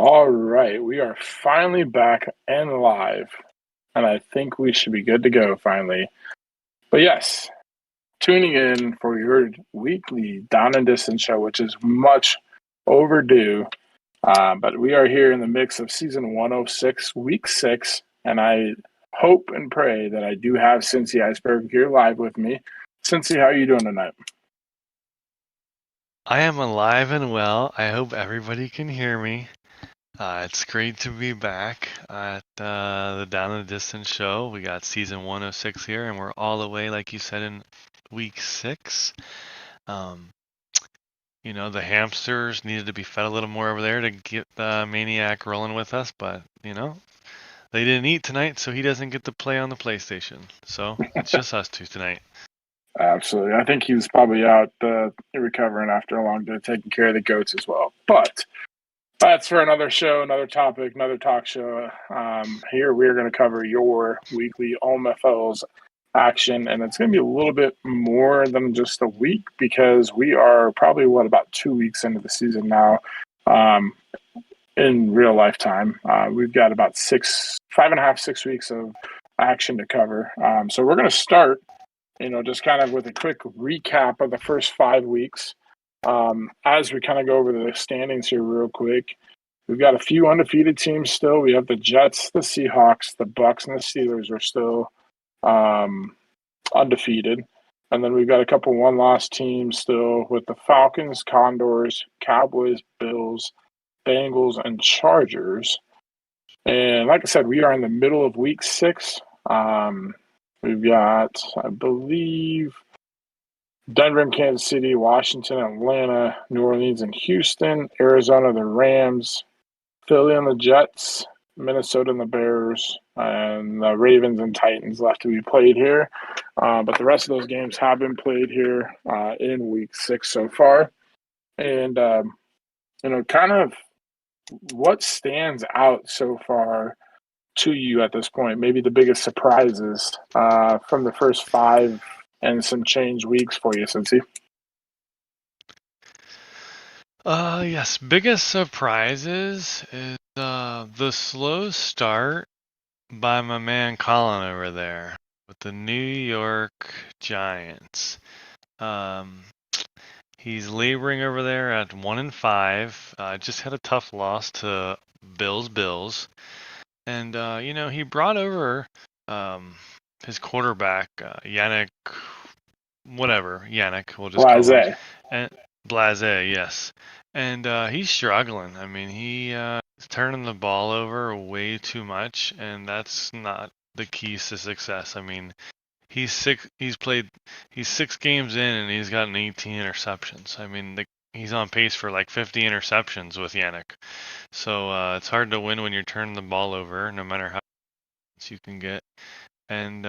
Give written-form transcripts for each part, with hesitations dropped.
All right, we are finally back and live, and I think we should be good to go finally. But yes, tuning in for your weekly Down and Distance show, which is much overdue. But we are here in the mix of season 106, week 6, and I hope and pray that I do have Cincy Iceberg here live with me. Cincy, how are you doing tonight? I am alive and well. I hope everybody can hear me. It's great to be back at the Down and Distance show. We got season 106 here, and we're all the way, like you said, in week 6. Um, the hamsters needed to be fed a little more over there to get the Maniac rolling with us, but, they didn't eat tonight, so he doesn't get to play on the PlayStation. So it's just us two tonight. Absolutely. I think he was probably out recovering after a long day, taking care of the goats as well. But that's for another show, another topic, another talk show. Here we are going to cover your weekly OMFL's action, and it's going to be a little bit more than just a week because we are probably, about 2 weeks into the season now in real lifetime. We've got about 5.5, 6 weeks of action to cover. So we're going to start just kind of with a quick recap of the first 5 weeks. As we kind of go over the standings here real quick, we've got a few undefeated teams still. We have the Jets, the Seahawks, the Bucks, and the Steelers are still undefeated. And then we've got a couple one-loss teams still with the Falcons, Condors, Cowboys, Bills, Bengals, and Chargers. And like I said, we are in the middle of week 6. We've got, I believe, Denver and Kansas City, Washington, Atlanta, New Orleans and Houston, Arizona, the Rams, Philly and the Jets, Minnesota and the Bears, and the Ravens and Titans left to be played here. But the rest of those games have been played here in week 6 so far. And, kind of what stands out so far to you at this point? Maybe the biggest surprises from the first 5 and some change weeks for you, Cincy? Yes, biggest surprises is the slow start by my man Colin over there with the New York Giants. He's laboring over there at 1-5. Just had a tough loss to Bills. And he brought over his quarterback, Yannick, we'll just call him. Blase. And Blase, yes. And he's struggling. I mean, he's turning the ball over way too much, and that's not the keys to success. I mean, he's 6 games in, and he's gotten 18 interceptions. I mean, he's on pace for like 50 interceptions with Yannick. So it's hard to win when you're turning the ball over, no matter how much you can get. And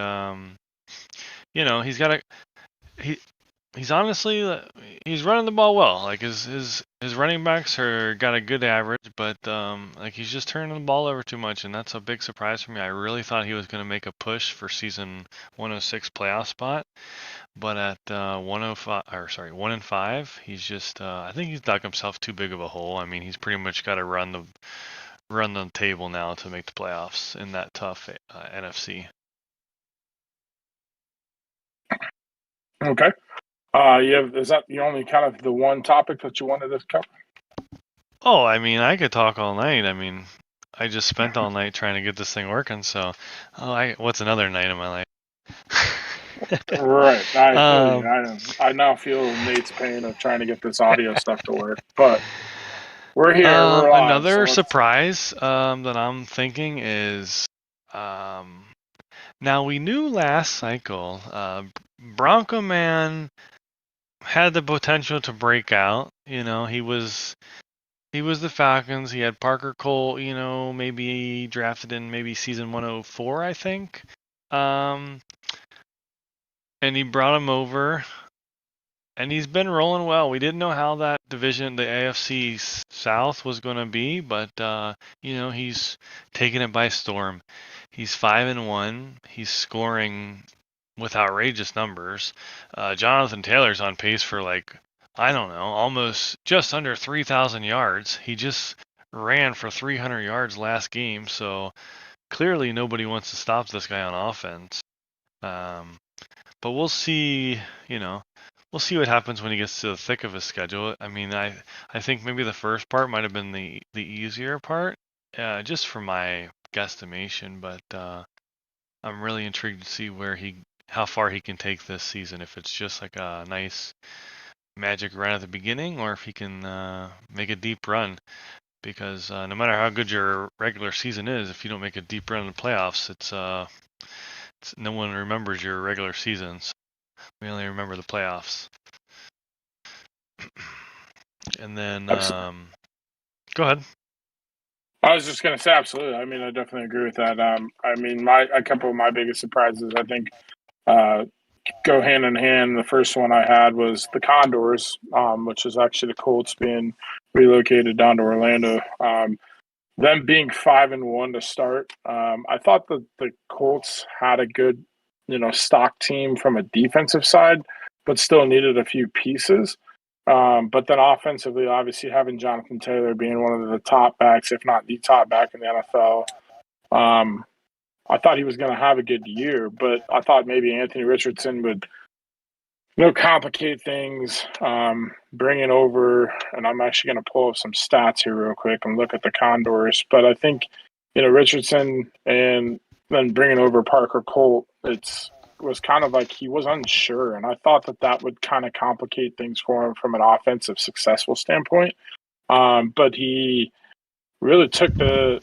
he's honestly he's running the ball well. Like his running backs got a good average, but like he's just turning the ball over too much, and that's a big surprise for me. I really thought he was going to make a push for season 106 playoff spot, but at 1-5, he's just I think he's dug himself too big of a hole. I mean, he's pretty much got to run the table now to make the playoffs in that tough NFC. Okay. Is that the only kind of the one topic that you wanted to cover? Oh, I mean, I could talk all night. I mean, I just spent all night trying to get this thing working. So, what's another night in my life? Right. I feel you. I now feel Nate's pain of trying to get this audio stuff to work, but we're here. We're live. Another surprise that I'm thinking is now we knew last cycle Bronco Man had the potential to break out. He was the Falcons. He had Parker Cole, maybe drafted in maybe season 104, I think. And he brought him over, and he's been rolling well. We didn't know how that division, the AFC South, was going to be, but he's taken it by storm. He's 5-1. He's scoring with outrageous numbers. Jonathan Taylor's on pace for I don't know, almost just under 3,000 yards. He just ran for 300 yards last game, so clearly nobody wants to stop this guy on offense. But we'll see, we'll see what happens when he gets to the thick of his schedule. I mean, I think maybe the first part might have been the easier part, just for my guesstimation, but I'm really intrigued to see how far he can take this season, if it's just like a nice magic run at the beginning, or if he can make a deep run. Because no matter how good your regular season is, if you don't make a deep run in the playoffs, it's no one remembers your regular seasons. We only remember the playoffs. And then, go ahead. I was just going to say, absolutely. I mean, I definitely agree with that. I mean, a couple of my biggest surprises, I think, go hand in hand. The first one I had was the Condors, which is actually the Colts being relocated down to Orlando. Them being 5-1 to start. I thought that the Colts had a good, stock team from a defensive side, but still needed a few pieces. But then offensively, obviously having Jonathan Taylor being one of the top backs, if not the top back in the NFL, I thought he was going to have a good year, but I thought maybe Anthony Richardson would, complicate things, bringing over, and I'm actually going to pull up some stats here real quick and look at the Condors. But I think, Richardson and then bringing over Parker Colt, was kind of like he was unsure, and I thought that would kind of complicate things for him from an offensive successful standpoint. But he really took it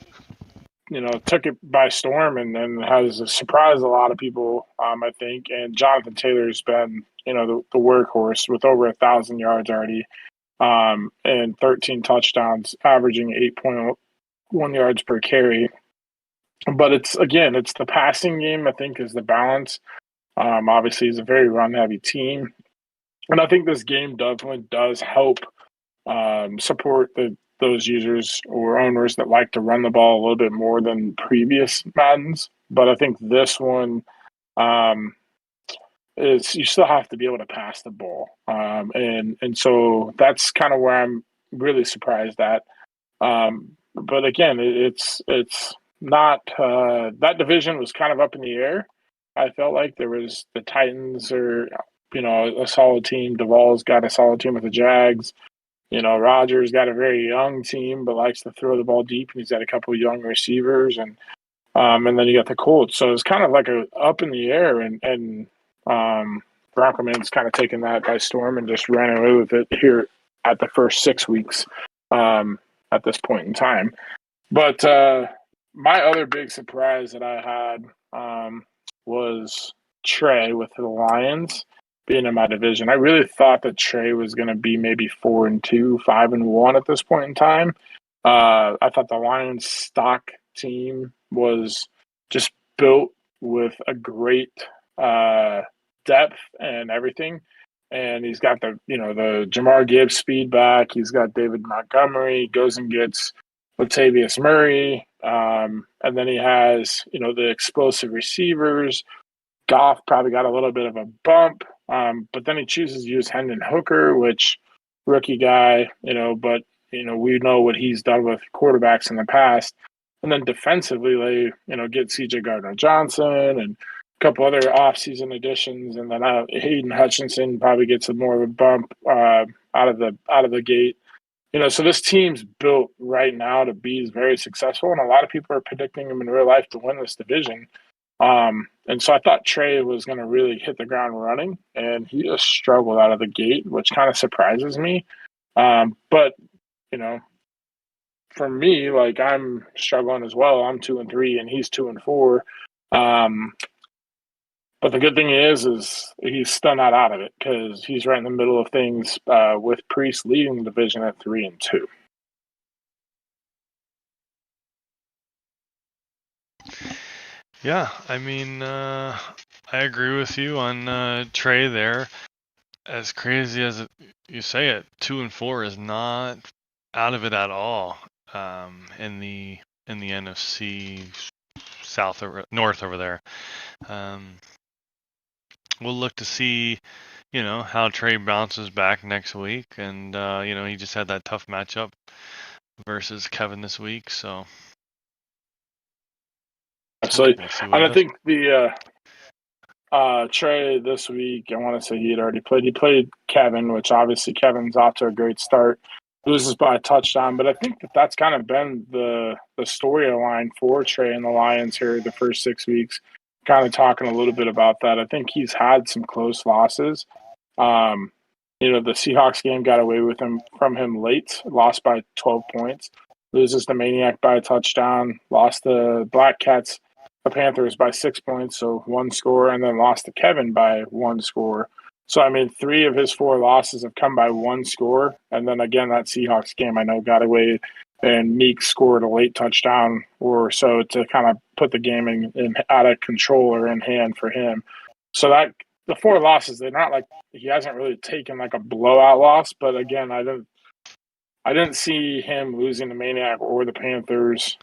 by storm and has surprised a lot of people, I think. And Jonathan Taylor's been, the workhorse with over 1,000 yards already, and 13 touchdowns, averaging 8.1 yards per carry. But it's the passing game, I think, is the balance. Obviously, it's a very run-heavy team. And I think this game definitely does help support those users or owners that like to run the ball a little bit more than previous Maddens. But I think this one is you still have to be able to pass the ball, and so that's kind of where I'm really surprised at. But again, it's not that division was kind of up in the air. I felt like there was the Titans are a solid team. Duvall's got a solid team with the Jags. Rodgers got a very young team, but likes to throw the ball deep, and he's got a couple of young receivers, and then you got the Colts. So it's kind of like a up in the air, and Bronco Man's kind of taken that by storm and just ran away with it here at the first 6 weeks at this point in time. But my other big surprise that I had was Trey with the Lions being in my division. I really thought that Trey was going to be maybe 4-2, 5-1 at this point in time. I thought the Lions stock team was just built with a great depth and everything. And he's got the Jamar Gibbs speed back. He's got David Montgomery, goes and gets Latavius Murray. And then he has, the explosive receivers. Goff probably got a little bit of a bump, but then he chooses to use Hendon Hooker, which rookie guy, but, we know what he's done with quarterbacks in the past. And then defensively, they, get C.J. Gardner-Johnson and a couple other offseason additions. And then Hayden Hutchinson probably gets a more of a bump out of the gate. So this team's built right now to be very successful, and a lot of people are predicting him in real life to win this division. And so I thought Trey was going to really hit the ground running, and he just struggled out of the gate, which kind of surprises me. But, for me, like I'm struggling as well. I'm 2-3 and he's 2-4. But the good thing is he's still not out of it because he's right in the middle of things with Priest leading the division at 3-2. Yeah, I mean, I agree with you on Trey there. As crazy as you say it, 2-4 is not out of it at all. In the NFC South or North over there. We'll look to see, how Trey bounces back next week, and he just had that tough matchup versus Kevin this week. So absolutely. we'll see And what I it is. think the Trey this week, I want to say he had already played. He played Kevin, which obviously Kevin's off to a great start. Loses by a touchdown, but I think that's kind of been the storyline for Trey and the Lions here the first 6 weeks. Kind of talking a little bit about that. I think he's had some close losses. The Seahawks game got away with him from him late, lost by 12 points. Loses the Maniac by a touchdown, lost the Black Cats, the Panthers by 6 points, so one score, and then lost to Kevin by one score. So, I mean, 3 of his 4 losses have come by one score. And then again, that Seahawks game, I know, got away, and Meek scored a late touchdown or so to kind of put the game in out of control or in hand for him. So that the 4 losses, they're not like he hasn't really taken like a blowout loss. But again, I didn't see him losing the Maniac or the Panthers.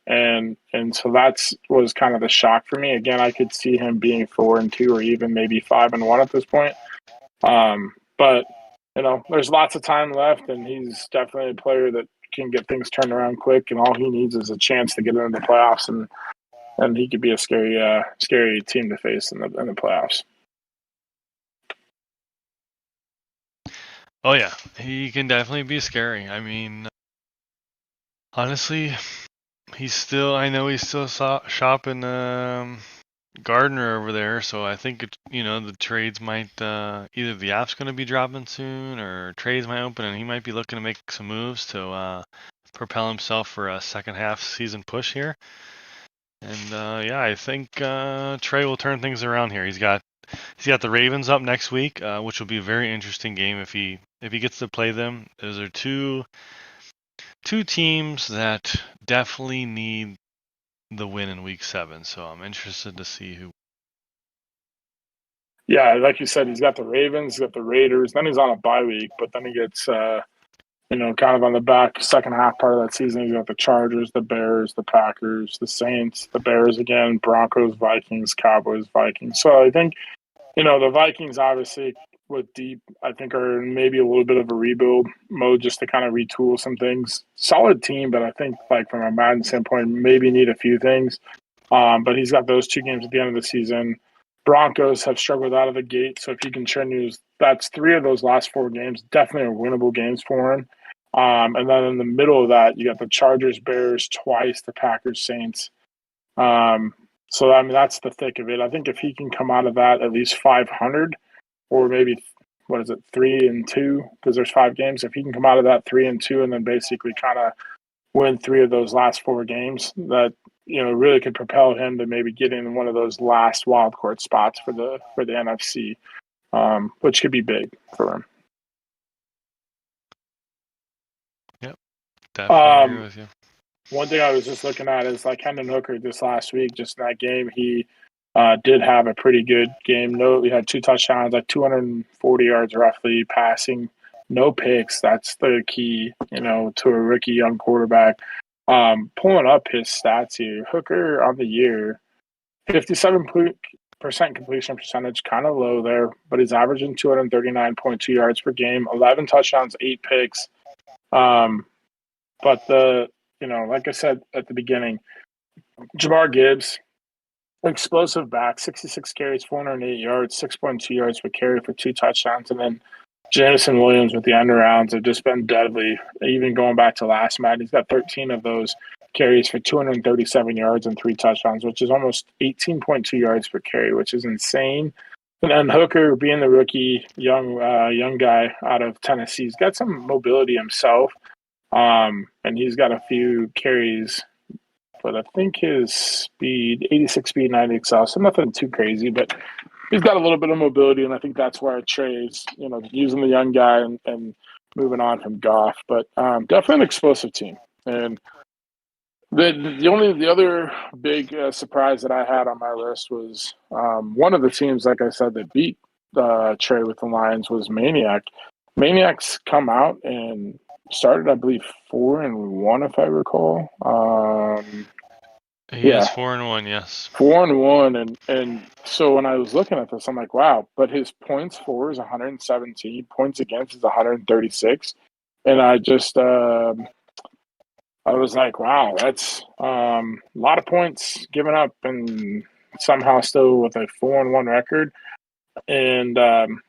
And so that's was kind of the shock for me. Again, I could see him being 4-2 or even maybe 5-1 at this point. But there's lots of time left, and he's definitely a player that can get things turned around quick. And all he needs is a chance to get into the playoffs, and he could be a scary team to face in the playoffs. Oh yeah, he can definitely be scary. I mean, honestly, I know he's still shopping Gardner over there, so I think the trades might either the app's going to be dropping soon or trades might open, and he might be looking to make some moves to propel himself for a second half season push here. And I think Trey will turn things around here. He's got the Ravens up next week, which will be a very interesting game if he gets to play them. Those are two teams that definitely need the win in week 7, so I'm interested to see who. Yeah, like you said, he's got the Ravens, he's got the Raiders, then he's on a bye week, but then he gets kind of on the back second half part of that season, he's got the Chargers, the Bears, the Packers, the Saints, the Bears again, Broncos, Vikings, Cowboys, Vikings. So I think, the Vikings obviously with deep, I think are maybe a little bit of a rebuild mode just to kind of retool some things. Solid team, but I think like from a Madden standpoint, maybe need a few things. But he's got those 2 games at the end of the season. Broncos have struggled out of the gate, so if he can that's 3 of those last 4 games, definitely are winnable games for him. And then in the middle of that, you got the Chargers, Bears twice, the Packers, Saints. So I mean that's the thick of it. I think if he can come out of that at least 500, or maybe 3-2 because there's 5 games. If he can come out of that 3-2 and then basically kind of win 3 of those last 4 games, that really could propel him to maybe get in one of those last wild card spots for the NFC, which could be big for him. Yep, definitely agree with you. One thing I was just looking at is like Hendon Hooker this last week, just in that game, he did have a pretty good game. He had 2 touchdowns, like 240 yards roughly passing, no picks. That's the key, to a rookie young quarterback. Pulling up his stats here, Hooker on the year, 57% completion percentage, kind of low there, but he's averaging 239.2 yards per game, 11 touchdowns, 8 picks. But like I said at the beginning, Jahmyr Gibbs, explosive back, 66 carries, 408 yards, 6.2 yards per carry for 2 touchdowns. And then Jameson Williams with the end rounds have just been deadly. Even going back to last match, he's got 13 of those carries for 237 yards and 3 touchdowns, which is almost 18.2 yards per carry, which is insane. And then Hooker, being the rookie, young guy out of Tennessee, he's got some mobility himself. And he's got a few carries, but I think his speed, 86 speed, 90 excel, so nothing too crazy, but he's got a little bit of mobility, and I think that's where Trey's, using the young guy and moving on from Goff. But definitely an explosive team. And the other big surprise that I had on my list was one of the teams, like I said, that beat Trey with the Lions was Maniac. Maniac's come out and started, I believe, 4-1, if I recall. He is 4-1, yes. 4-1, and so when I was looking at this, I'm like, wow. But his points for is 117, points against is 136, and I just I was like, wow, that's a lot of points given up, and somehow still with a 4-1 record. And then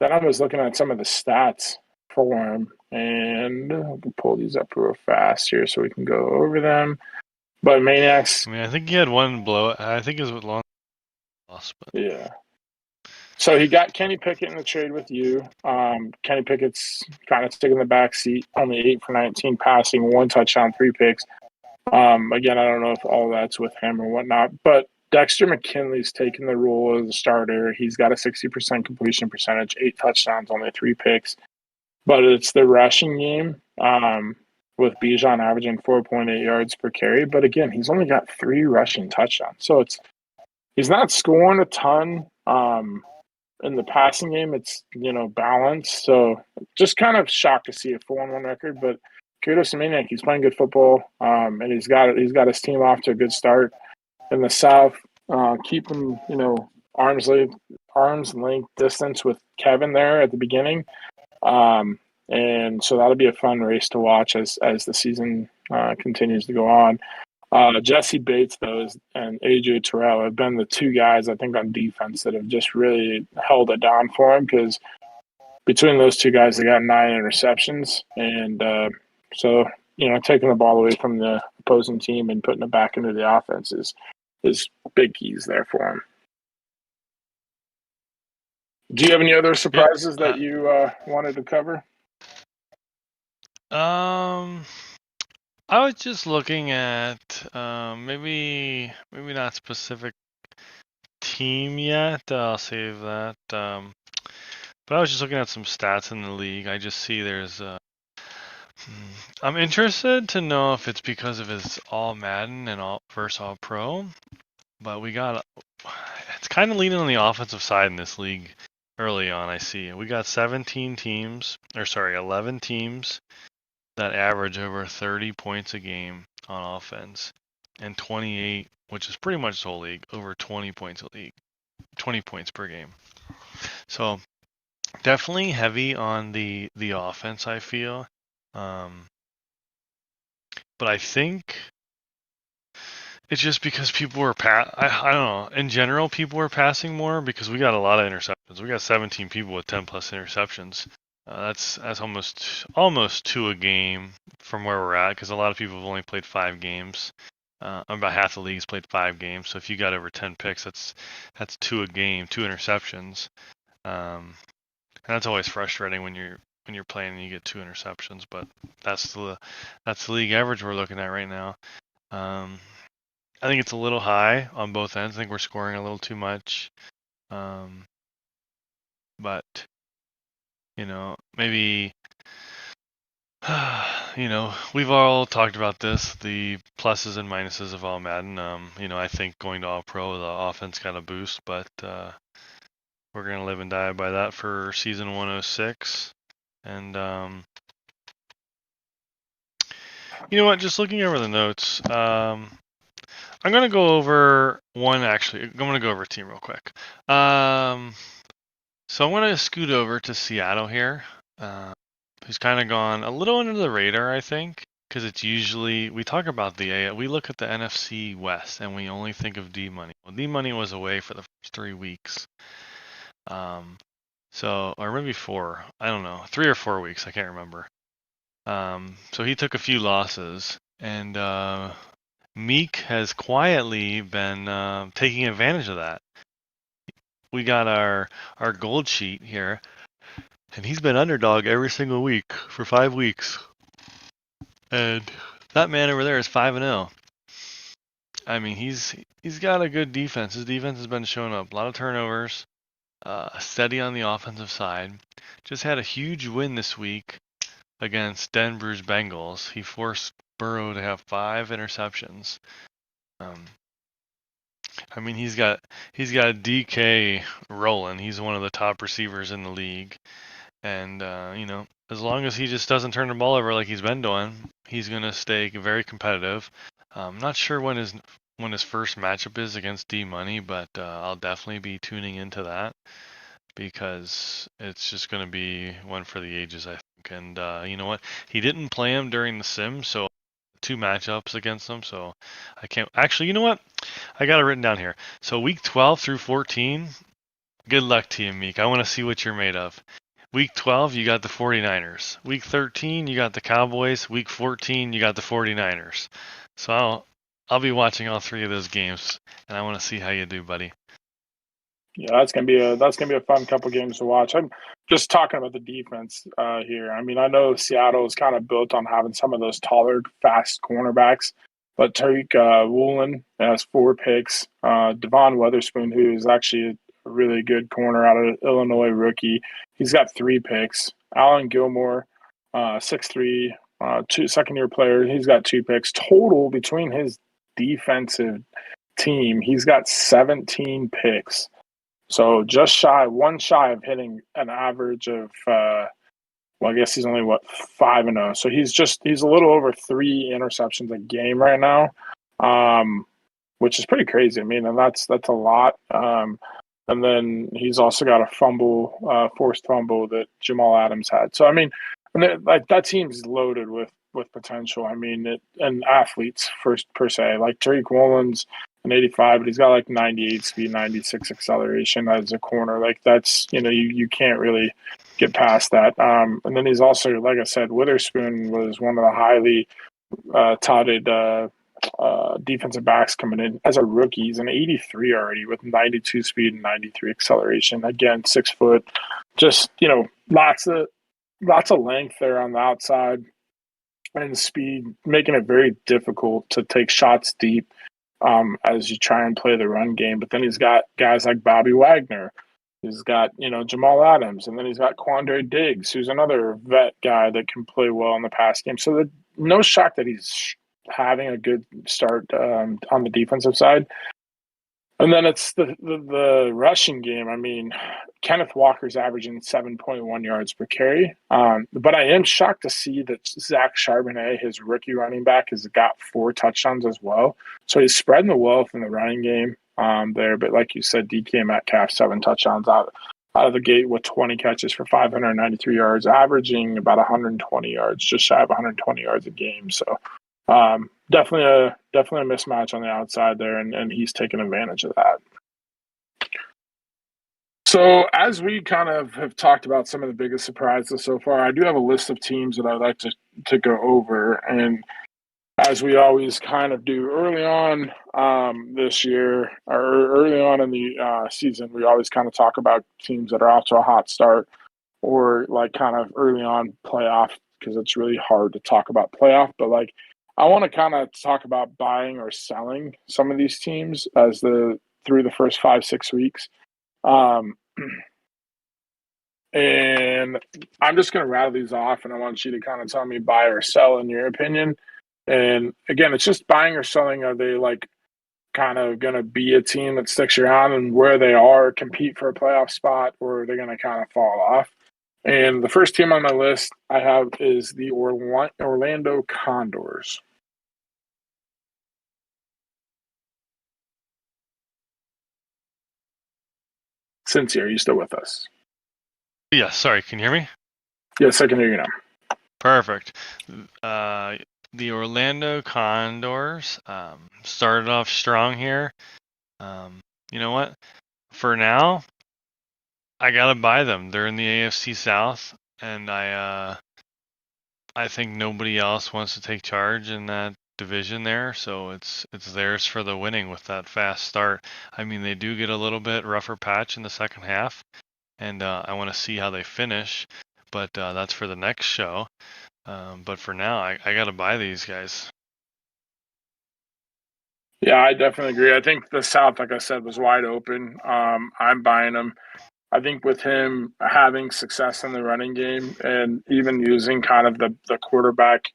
I was looking at some of the stats for him, and I'll pull these up real fast here so we can go over them. But Maniacs, I mean, I think he had one blow. I think it was with long loss, but yeah. So he got Kenny Pickett in the trade with you. Kenny Pickett's kind of taking the back seat, only 8 for 19 passing, 1 touchdown, 3 picks. Again, I don't know if all that's with him or whatnot, but Dexter McKinley's taken the role as a starter. He's got a 60% completion percentage, 8 touchdowns, only 3 picks. But it's the rushing game with Bijan averaging 4.8 yards per carry. But again, he's only got 3 rushing touchdowns. So he's not scoring a ton. In the passing game, it's balanced. So just kind of shocked to see a 4-1 record, but kudos to Maniac. He's playing good football, and he's got his team off to a good start in the South. Keeping arms length distance with Kevin there at the beginning, and so that'll be a fun race to watch as the season continues to go on. Jesse Bates, though, and AJ Terrell have been the 2 guys, I think, on defense that have just really held it down for him, because between those 2 guys, they got 9 interceptions. And so, taking the ball away from the opposing team and putting it back into the offense is big keys there for him. Do you have any other surprises that you wanted to cover? I was just looking at maybe not specific team yet. I'll save that. But I was just looking at some stats in the league. I just see there's. I'm interested to know if it's because of his all Madden and all versus all pro. But it's kind of leaning on the offensive side in this league early on. I see we got 11 teams that average over 30 points a game on offense, and 28, which is pretty much the whole league, over 20 points a league, 20 points per game. So definitely heavy on the offense, I feel. But I think it's just because people were I don't know. In general, people were passing more because we got a lot of interceptions. We got 17 people with 10 plus interceptions. That's almost 2 a game from where we're at, because a lot of people have only played 5 games. About half the league's played 5 games, so if you got over 10 picks, that's 2 a game, 2 interceptions. And that's always frustrating when you're playing and you get 2 interceptions, but that's the league average we're looking at right now. I think it's a little high on both ends. I think we're scoring a little too much. But maybe, we've all talked about this, the pluses and minuses of all Madden. I think going to all pro, the offense got a boost, but we're going to live and die by that for season 106. And you know what, just looking over the notes, I'm going to go over one, actually. I'm going to go over a team real quick. So I'm going to scoot over to Seattle here, who's kind of gone a little under the radar, I think, because it's usually, we talk about we look at the NFC West and we only think of D-Money. Well, D-Money was away for the first 3 weeks. Or maybe 4, I don't know, 3 or 4 weeks, I can't remember. So he took a few losses, and Meek has quietly been taking advantage of that. We got our gold sheet here, and he's been underdog every single week for 5 weeks. And that man over there is 5-0. I mean, he's got a good defense. His defense has been showing up. A lot of turnovers, steady on the offensive side. Just had a huge win this week against Denver's Bengals. He forced Burrow to have 5 interceptions. I mean, he's got DK rolling. He's one of the top receivers in the league, and as long as he just doesn't turn the ball over like he's been doing, he's gonna stay very competitive. I'm not sure when his first matchup is against D Money, but I'll definitely be tuning into that, because it's just gonna be one for the ages, I think. And you know what? He didn't play him during the sim, so 2 matchups against him. So I can't. Actually, you know what? I got it written down here. So week 12 through 14, good luck to you, Meek. I want to see what you're made of. Week 12, you got the 49ers. Week 13, you got the Cowboys. Week 14, you got the 49ers. So I'll be watching all 3 of those games, and I want to see how you do, buddy. Yeah, that's gonna be a fun couple games to watch. I'm just talking about the defense here. I mean, I know Seattle is kind of built on having some of those taller, fast cornerbacks, but Tariq Woolen has 4 picks. Devon Weatherspoon, who is actually a really good corner out of Illinois rookie, he's got 3 picks. Alan Gilmore, 6'3", second-year player, he's got 2 picks total between his defensive team. He's got 17 picks. So just one shy of hitting an average of, I guess he's only 5-0. So he's a little over 3 interceptions a game right now, which is pretty crazy. I mean, and that's a lot. And then he's also got a forced fumble that Jamal Adams had. So I mean, like that team's loaded with potential. I mean, and athletes per se. Like Tariq Woolen's an 85, but he's got like 98 speed, 96 acceleration as a corner. Like that's, you can't really get past that. And then he's also, like I said, Witherspoon was one of the highly touted defensive backs coming in as a rookie. He's an 83 already with 92 speed and 93 acceleration. Again, 6 foot, just, lots of length there on the outside and speed, making it very difficult to take shots deep as you try and play the run game. But then he's got guys like Bobby Wagner. He's got, Jamal Adams. And then he's got Quandre Diggs, who's another vet guy that can play well in the pass game. So no shock that he's having a good start on the defensive side. And then it's the rushing game. I mean, Kenneth Walker's averaging 7.1 yards per carry. But I am shocked to see that Zach Charbonnet, his rookie running back, has got 4 touchdowns as well. So he's spreading the wealth in the running game there. But like you said, DK Metcalf, 7 touchdowns out of the gate with 20 catches for 593 yards, averaging about 120 yards, just shy of 120 yards a game. So definitely a mismatch on the outside there, and he's taking advantage of that. So as we kind of have talked about some of the biggest surprises so far, I do have a list of teams that I'd like to go over. And as we always kind of do early on this year, or early on in the season, we always kind of talk about teams that are off to a hot start, or like kind of early on playoff, because it's really hard to talk about playoff. But like, I want to kind of talk about buying or selling some of these teams through the first 5-6 weeks. And I'm just going to rattle these off, and I want you to kind of tell me buy or sell in your opinion. And again, it's just buying or selling. Are they like kind of going to be a team that sticks around and where they are, compete for a playoff spot, or are they going to kind of fall off? And the first team on my list I have is the Orlando Condors. Cincy, are you still with us? Yeah, sorry, can you hear me? Yes, I can hear you now. Perfect. The Orlando Condors started off strong here. You know what? For now, I gotta buy them. They're in the AFC South, and I think nobody else wants to take charge in that division there, so it's theirs for the winning with that fast start. I mean, they do get a little bit rougher patch in the second half, and I want to see how they finish, but that's for the next show. But for now, I gotta buy these guys. Yeah, I definitely agree. I think the South, like I said, was wide open. I'm buying them. I think with him having success in the running game and even using kind of the quarterback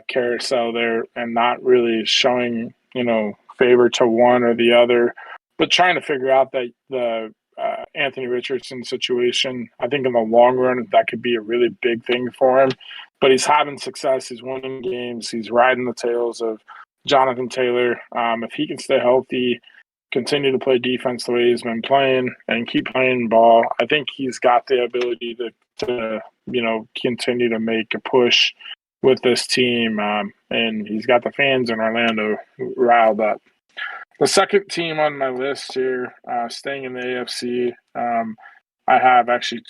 carousel there and not really showing, favor to one or the other, but trying to figure out that the Anthony Richardson situation, I think in the long run, that could be a really big thing for him. But he's having success. He's winning games. He's riding the tails of Jonathan Taylor. If he can stay healthy, continue to play defense the way he's been playing, and keep playing ball, I think he's got the ability to, continue to make a push with this team. And he's got the fans in Orlando riled up. The second team on my list here, staying in the AFC, I have actually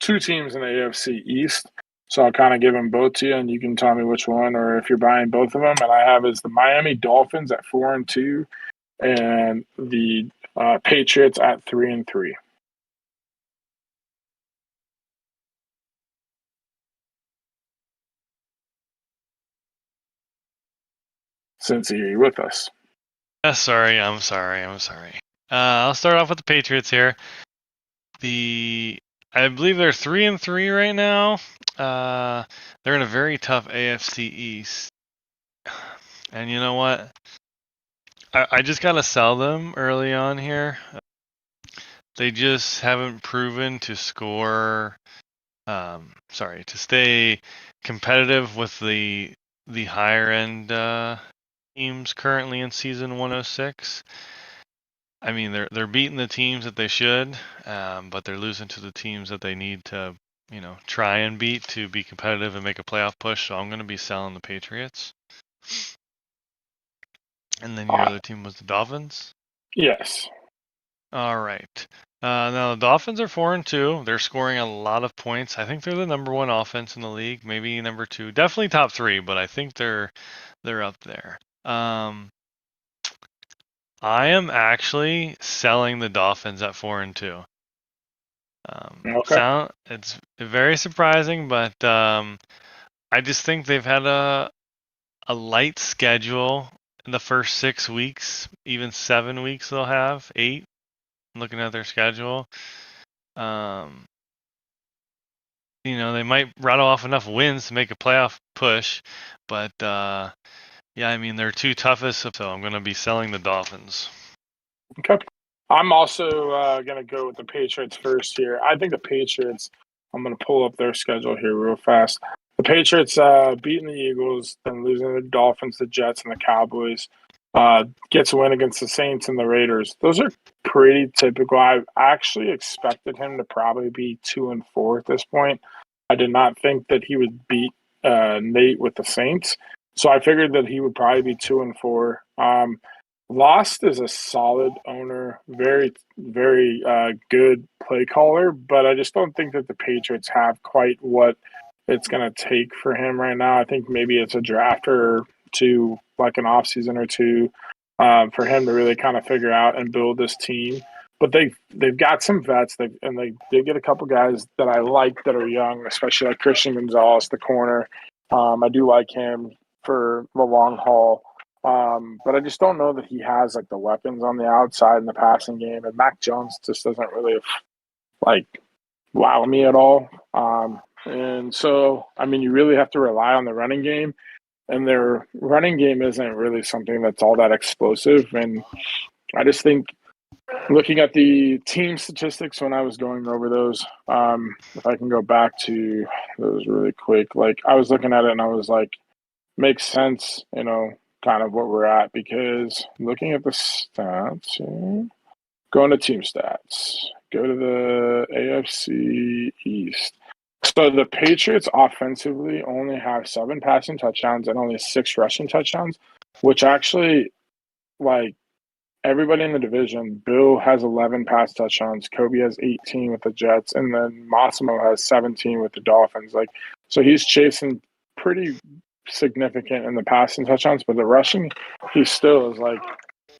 two teams in the AFC East. So I'll kind of give them both to you, and you can tell me which one, or if you're buying both of them. And I have is the Miami Dolphins at 4-2, and the Patriots at 3-3. Since you're with us. I'm sorry. I'll start off with the Patriots here. I believe they're 3-3 right now. They're in a very tough AFC East. And you know what? I just gotta sell them early on here. They just haven't proven to score. To stay competitive with the higher end teams currently in season 106. I mean, they're beating the teams that they should, but they're losing to the teams that they need to, try and beat to be competitive and make a playoff push. So I'm going to be selling the Patriots. And then your other team was the Dolphins? Yes. All right. Now the Dolphins are 4-2. They're scoring a lot of points. I think they're the number one offense in the league, maybe number two, definitely top three, but I think they're up there. I am actually selling the Dolphins at 4-2. Okay. It's very surprising, but I just think they've had a light schedule in the first 6 weeks, even 7 weeks they'll have, 8, looking at their schedule. They might rattle off enough wins to make a playoff push, but yeah, I mean, they're two toughest, so I'm going to be selling the Dolphins. Okay. I'm also going to go with the Patriots first here. I think the Patriots, I'm going to pull up their schedule here real fast. The Patriots beating the Eagles, then losing the Dolphins, the Jets, and the Cowboys. Gets a win against the Saints and the Raiders. Those are pretty typical. I actually expected him to probably be 2-4 at this point. I did not think that he would beat Nate with the Saints. So I figured that he would probably be 2-4. Lost is a solid owner, very, very good play caller, but I just don't think that the Patriots have quite what it's going to take for him right now. I think maybe it's a draft or two, like an offseason or two, for him to really kind of figure out and build this team. But they've got some vets, and they did get a couple guys that I like that are young, especially like Christian Gonzalez, the corner. I do like him for the long haul. But I just don't know that he has like the weapons on the outside in the passing game, and Mac Jones just doesn't really like wow me at all. And so, I mean, you really have to rely on the running game, and their running game isn't really something that's all that explosive. And I just think looking at the team statistics when I was going over those, if I can go back to those really quick, like I was looking at it and I was like, makes sense, kind of what we're at, because looking at the stats here, going to team stats, go to the AFC East. So the Patriots offensively only have 7 passing touchdowns and only 6 rushing touchdowns, which actually, like, everybody in the division, Bill has 11 pass touchdowns, Kobe has 18 with the Jets, and then Massimo has 17 with the Dolphins. Like, so he's chasing pretty significant in the passing touchdowns, but the rushing, he still is like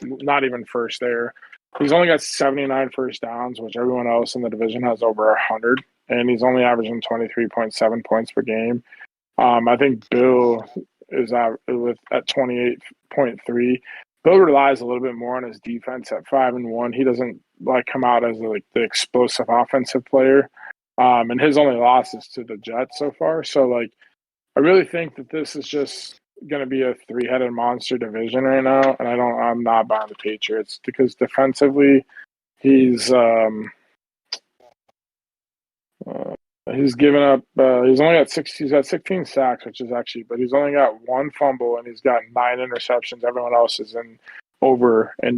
not even first there. He's only got 79 first downs, which everyone else in the division has over 100, and he's only averaging 23.7 points per game. I think Bill is at 28.3. Bill relies a little bit more on his defense at 5-1. He doesn't like come out as like the explosive offensive player, and his only loss is to the Jets so far. So like, I really think that this is just going to be a 3-headed monster division right now, and I'm not buying the Patriots because defensively, he's given up. He's got 16 sacks, which is actually, but he's only got 1 fumble and he's got 9 interceptions. Everyone else is in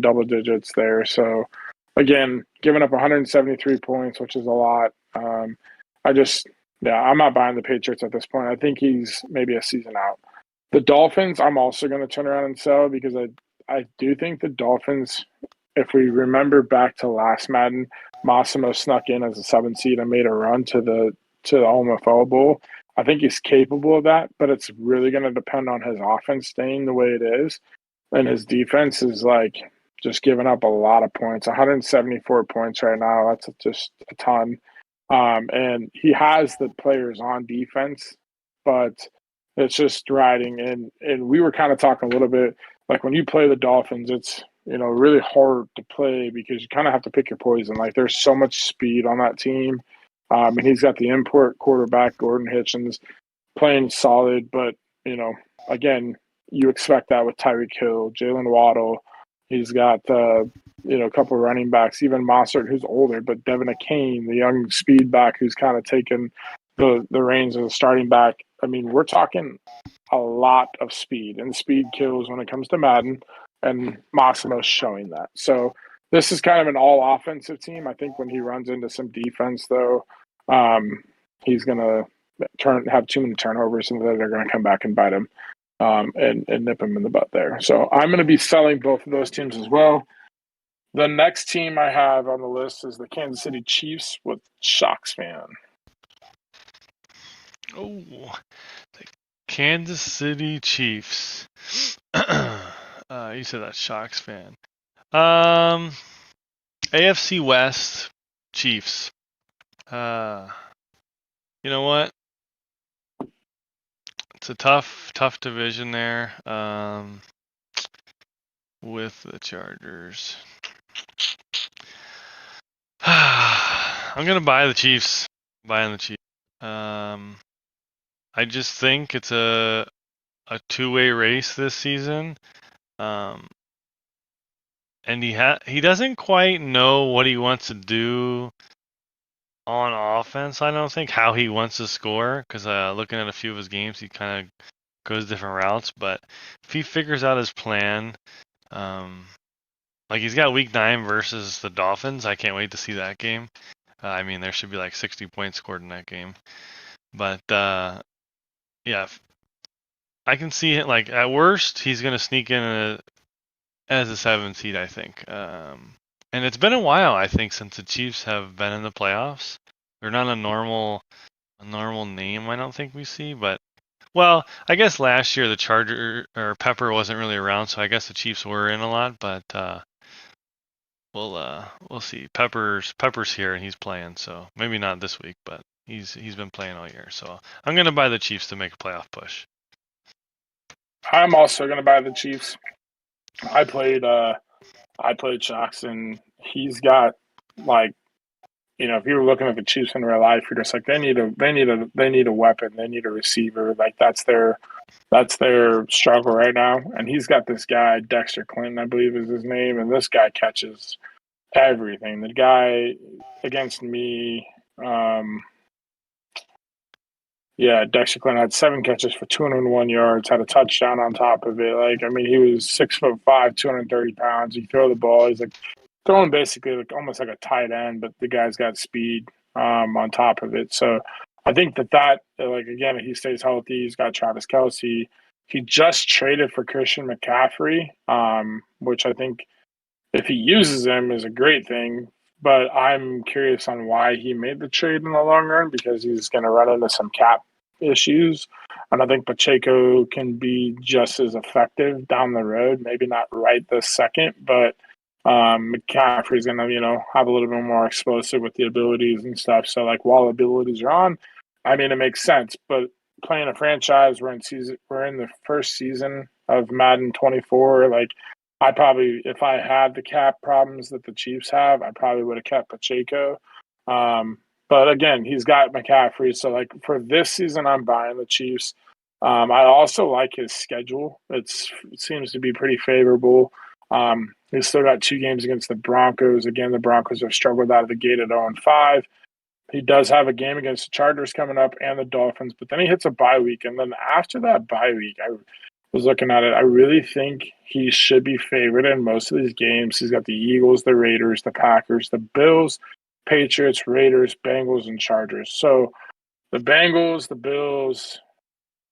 double digits there. So again, giving up 173 points, which is a lot. Yeah, I'm not buying the Patriots at this point. I think he's maybe a season out. The Dolphins, I'm also going to turn around and sell because I do think the Dolphins, if we remember back to last Madden, Massimo snuck in as a 7 seed and made a run to the OMFL Bowl. I think he's capable of that, but it's really going to depend on his offense staying the way it is. And his defense is like just giving up a lot of points, 174 points right now. That's just a ton. And he has the players on defense, but it's just riding. And we were kind of talking a little bit like when you play the Dolphins, it's really hard to play because you kind of have to pick your poison. Like there's so much speed on that team, and he's got the import quarterback Gordon Hitchens playing solid, but again, you expect that with Tyreek Hill, Jalen Waddle. He's got a couple of running backs, even Mossert, who's older, but Devin Akane, the young speed back, who's kind of taken the reins as a starting back. I mean, we're talking a lot of speed, and speed kills when it comes to Madden, and Massimo's showing that. So this is kind of an all offensive team. I think when he runs into some defense, though, he's going to have too many turnovers, and they're going to come back and bite him and nip him in the butt there. So I'm going to be selling both of those teams as well. The next team I have on the list is the Kansas City Chiefs with Shocks fan. Oh, the Kansas City Chiefs. You said that Shocks fan. AFC West Chiefs. You know what? It's a tough division there. With the Chargers. I'm gonna buy the Chiefs. Buying the Chiefs. I just think it's a two-way race this season. And he doesn't quite know what he wants to do on offense. I don't think how he wants to score because looking at a few of his games, he kind of goes different routes. But if he figures out his plan, like he's got Week 9 versus the Dolphins, I can't wait to see that game. I mean, there should be like 60 points scored in that game. But yeah, I can see it. Like at worst, he's gonna sneak in as a 7 seed, I think. And it's been a while, I think, since the Chiefs have been in the playoffs. They're not a normal name, I don't think we see. But well, I guess last year the Charger or Pepper wasn't really around, so I guess the Chiefs were in a lot. But we'll see. Pepper's here and he's playing, so maybe not this week, but he's been playing all year. So I'm gonna buy the Chiefs to make a playoff push. I'm also going to buy the Chiefs. I played Shocks, and he's got like if you were looking at the Chiefs in real life, you're just like they need a weapon, they need a receiver. Like that's their struggle right now. And he's got this guy Dexter Clinton, I believe is his name, and this guy catches everything. The guy against me. Dexter Clinton had 7 catches for 201 yards, had a touchdown on top of it. Like, I mean, he was 6'5", 230 pounds. He throw the ball. He's like throwing basically like almost like a tight end, but the guy's got speed on top of it. So I think that like again, if he stays healthy, he's got Travis Kelce. He just traded for Christian McCaffrey, which I think if he uses him is a great thing. But I'm curious on why he made the trade in the long run because he's going to run into some cap issues. And I think Pacheco can be just as effective down the road. Maybe not right this second, but McCaffrey's going to, have a little bit more explosive with the abilities and stuff. So, like, while abilities are on, I mean, it makes sense. But playing a franchise, we're in the first season of Madden 24. Like, I probably, if I had the cap problems that the Chiefs have, I probably would have kept Pacheco. But again, he's got McCaffrey. So, like, for this season, I'm buying the Chiefs. I also like his schedule. It seems to be pretty favorable. He's still got 2 games against the Broncos. Again, the Broncos have struggled out of the gate at 0-5. He does have a game against the Chargers coming up and the Dolphins, but then he hits a bye week. And then after that bye week, I was looking at it. I really think he should be favored in most of these games. He's got the Eagles, the Raiders, the Packers, the Bills, Patriots, Raiders, Bengals, and Chargers. So The Bengals, the Bills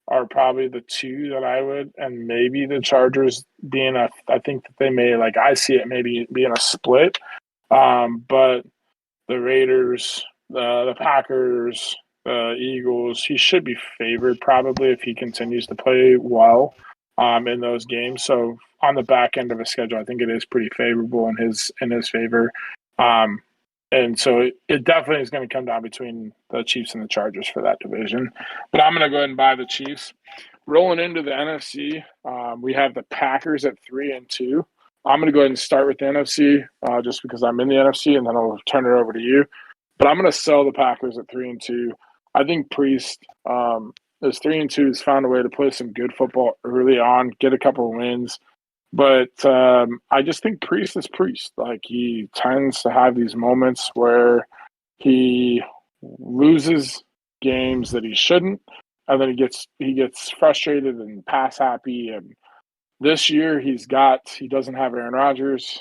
are probably the two that I would, and maybe the Chargers being I think that they may, like, I see it maybe being a split. But the Raiders, the Packers, the Eagles, he should be favored probably if he continues to play well in those games. So on the back end of his schedule, I think it is pretty favorable in his favor. And so it definitely is going to come down between the Chiefs and the Chargers for that division. But I'm going to go ahead and buy the Chiefs. Rolling into the NFC, we have the Packers at 3-2. I'm going to go ahead and start with the NFC just because I'm in the NFC, and then I'll turn it over to you. But I'm going to sell the Packers at 3-2. I think Priest is 3-2. Has found a way to play some good football early on, get a couple of wins. But I just think Priest is Priest. Like, he tends to have these moments where he loses games that he shouldn't, and then he gets frustrated and pass happy. And this year he doesn't have Aaron Rodgers.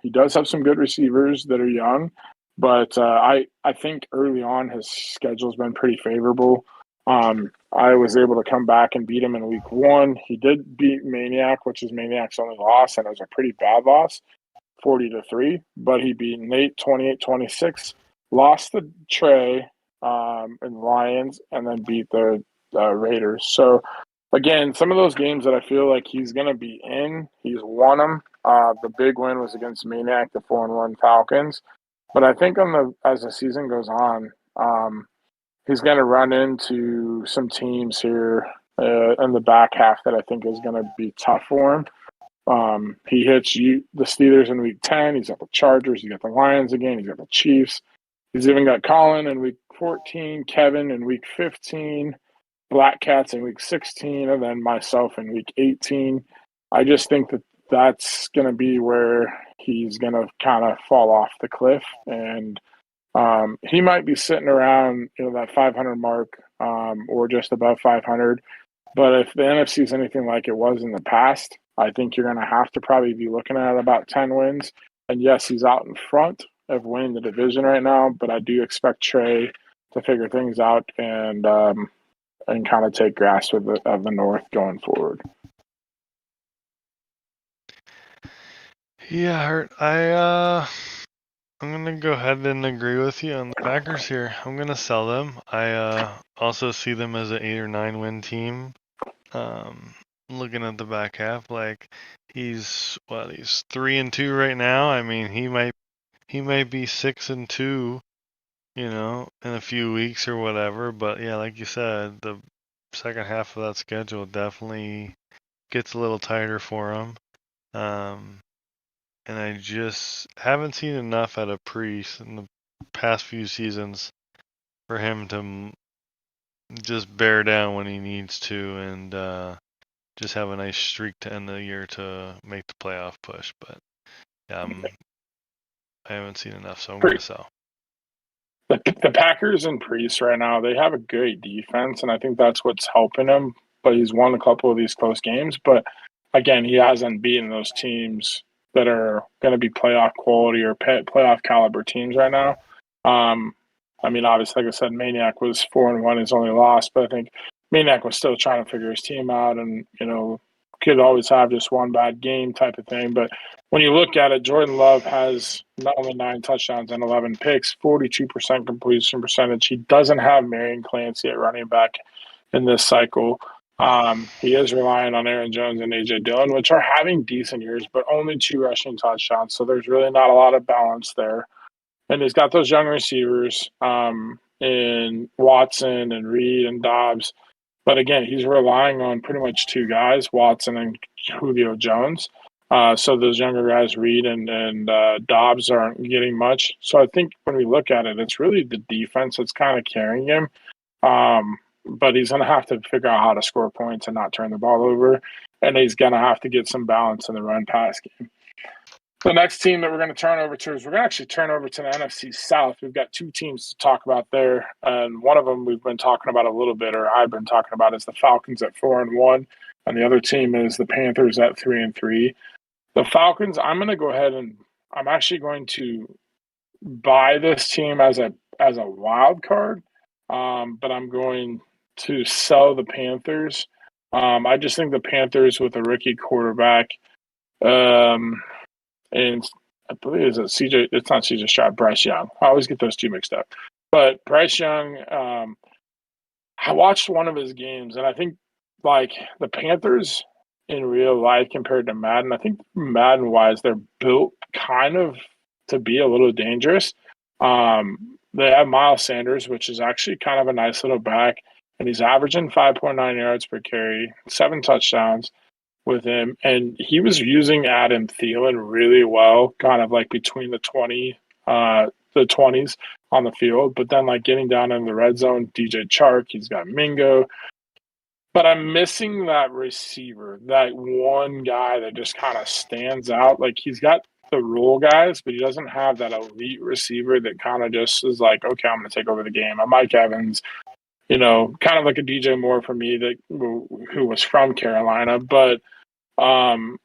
He does have some good receivers that are young, but I think early on his schedule's been pretty favorable. I was able to come back and beat him in week 1. He did beat Maniac, which is Maniac's only loss, and it was a pretty bad loss, 40-3. But he beat Nate 28-26, lost to Trey and the Lions, and then beat the Raiders. So again, some of those games that I feel like he's going to be in, he's won them. The big win was against Maniac, the 4-1 Falcons. But I think as the season goes on, he's going to run into some teams here in the back half that I think is going to be tough for him. He hits the Steelers in week 10. He's got the Chargers. He's got the Lions again. He's got the Chiefs. He's even got Colin in week 14, Kevin in week 15, Black Cats in week 16, and then myself in week 18. I just think that that's going to be where he's going to kind of fall off the cliff. And he might be sitting around, that 500 mark or just above 500. But if the NFC is anything like it was in the past, I think you're going to have to probably be looking at about 10 wins. And yes, he's out in front of winning the division right now, but I do expect Trey to figure things out and kind of take grasp of the North going forward. Yeah, Hurt. I'm gonna go ahead and agree with you on the Packers here. I'm gonna sell them. I also see them as an 8 or 9 win team. Looking at the back half, like he's 3-2 right now. I mean, he might be 6-2, in a few weeks or whatever. But yeah, like you said, the second half of that schedule definitely gets a little tighter for him. And I just haven't seen enough out of Priest in the past few seasons for him to just bear down when he needs to and just have a nice streak to end the year to make the playoff push. But I haven't seen enough, so I'm going to sell. The Packers and Priest right now, they have a great defense, and I think that's what's helping him. But he's won a couple of these close games. But again, he hasn't beaten those teams that are going to be playoff quality or playoff caliber teams right now. I mean, obviously, like I said, Maniac was 4-1, his only loss, but I think Maniac was still trying to figure his team out, and could always have just one bad game type of thing. But when you look at it, Jordan Love has not only 9 touchdowns and 11 picks, 42% completion percentage. He doesn't have Marion Clancy at running back in this cycle. He is relying on Aaron Jones and A.J. Dillon, which are having decent years, but only 2 rushing touchdowns. So there's really not a lot of balance there. And he's got those young receivers in Watson and Reed and Dobbs. But again, he's relying on pretty much 2 guys, Watson and Julio Jones. So those younger guys, Reed and Dobbs, aren't getting much. So I think when we look at it, it's really the defense that's kind of carrying him. But he's going to have to figure out how to score points and not turn the ball over. And he's going to have to get some balance in the run-pass game. The next team that we're going to turn over to is we're going to actually turn over to the NFC South. We've got 2 teams to talk about there. And one of them we've been talking about a little bit, or I've been talking about, is the Falcons at 4-1. And the other team is the Panthers at 3-3. The Falcons, I'm going to go ahead and I'm actually going to buy this team as a wild card. but I'm going to sell the Panthers. I just think the Panthers with a rookie quarterback, and I believe it's CJ. It's not CJ Stroud. Bryce Young. I always get those two mixed up. But Bryce Young, I watched one of his games, and I think like the Panthers in real life compared to Madden, I think Madden wise, they're built kind of to be a little dangerous. They have Miles Sanders, which is actually kind of a nice little back, and he's averaging 5.9 yards per carry, 7 touchdowns with him. And he was using Adam Thielen really well, kind of like between the 20s on the field. But then like getting down in the red zone, DJ Chark, he's got Mingo. But I'm missing that receiver, that one guy that just kind of stands out. Like he's got the role guys, but he doesn't have that elite receiver that kind of just is like, okay, I'm going to take over the game. I'm Mike Evans, kind of like a DJ Moore for me that who was from Carolina, but like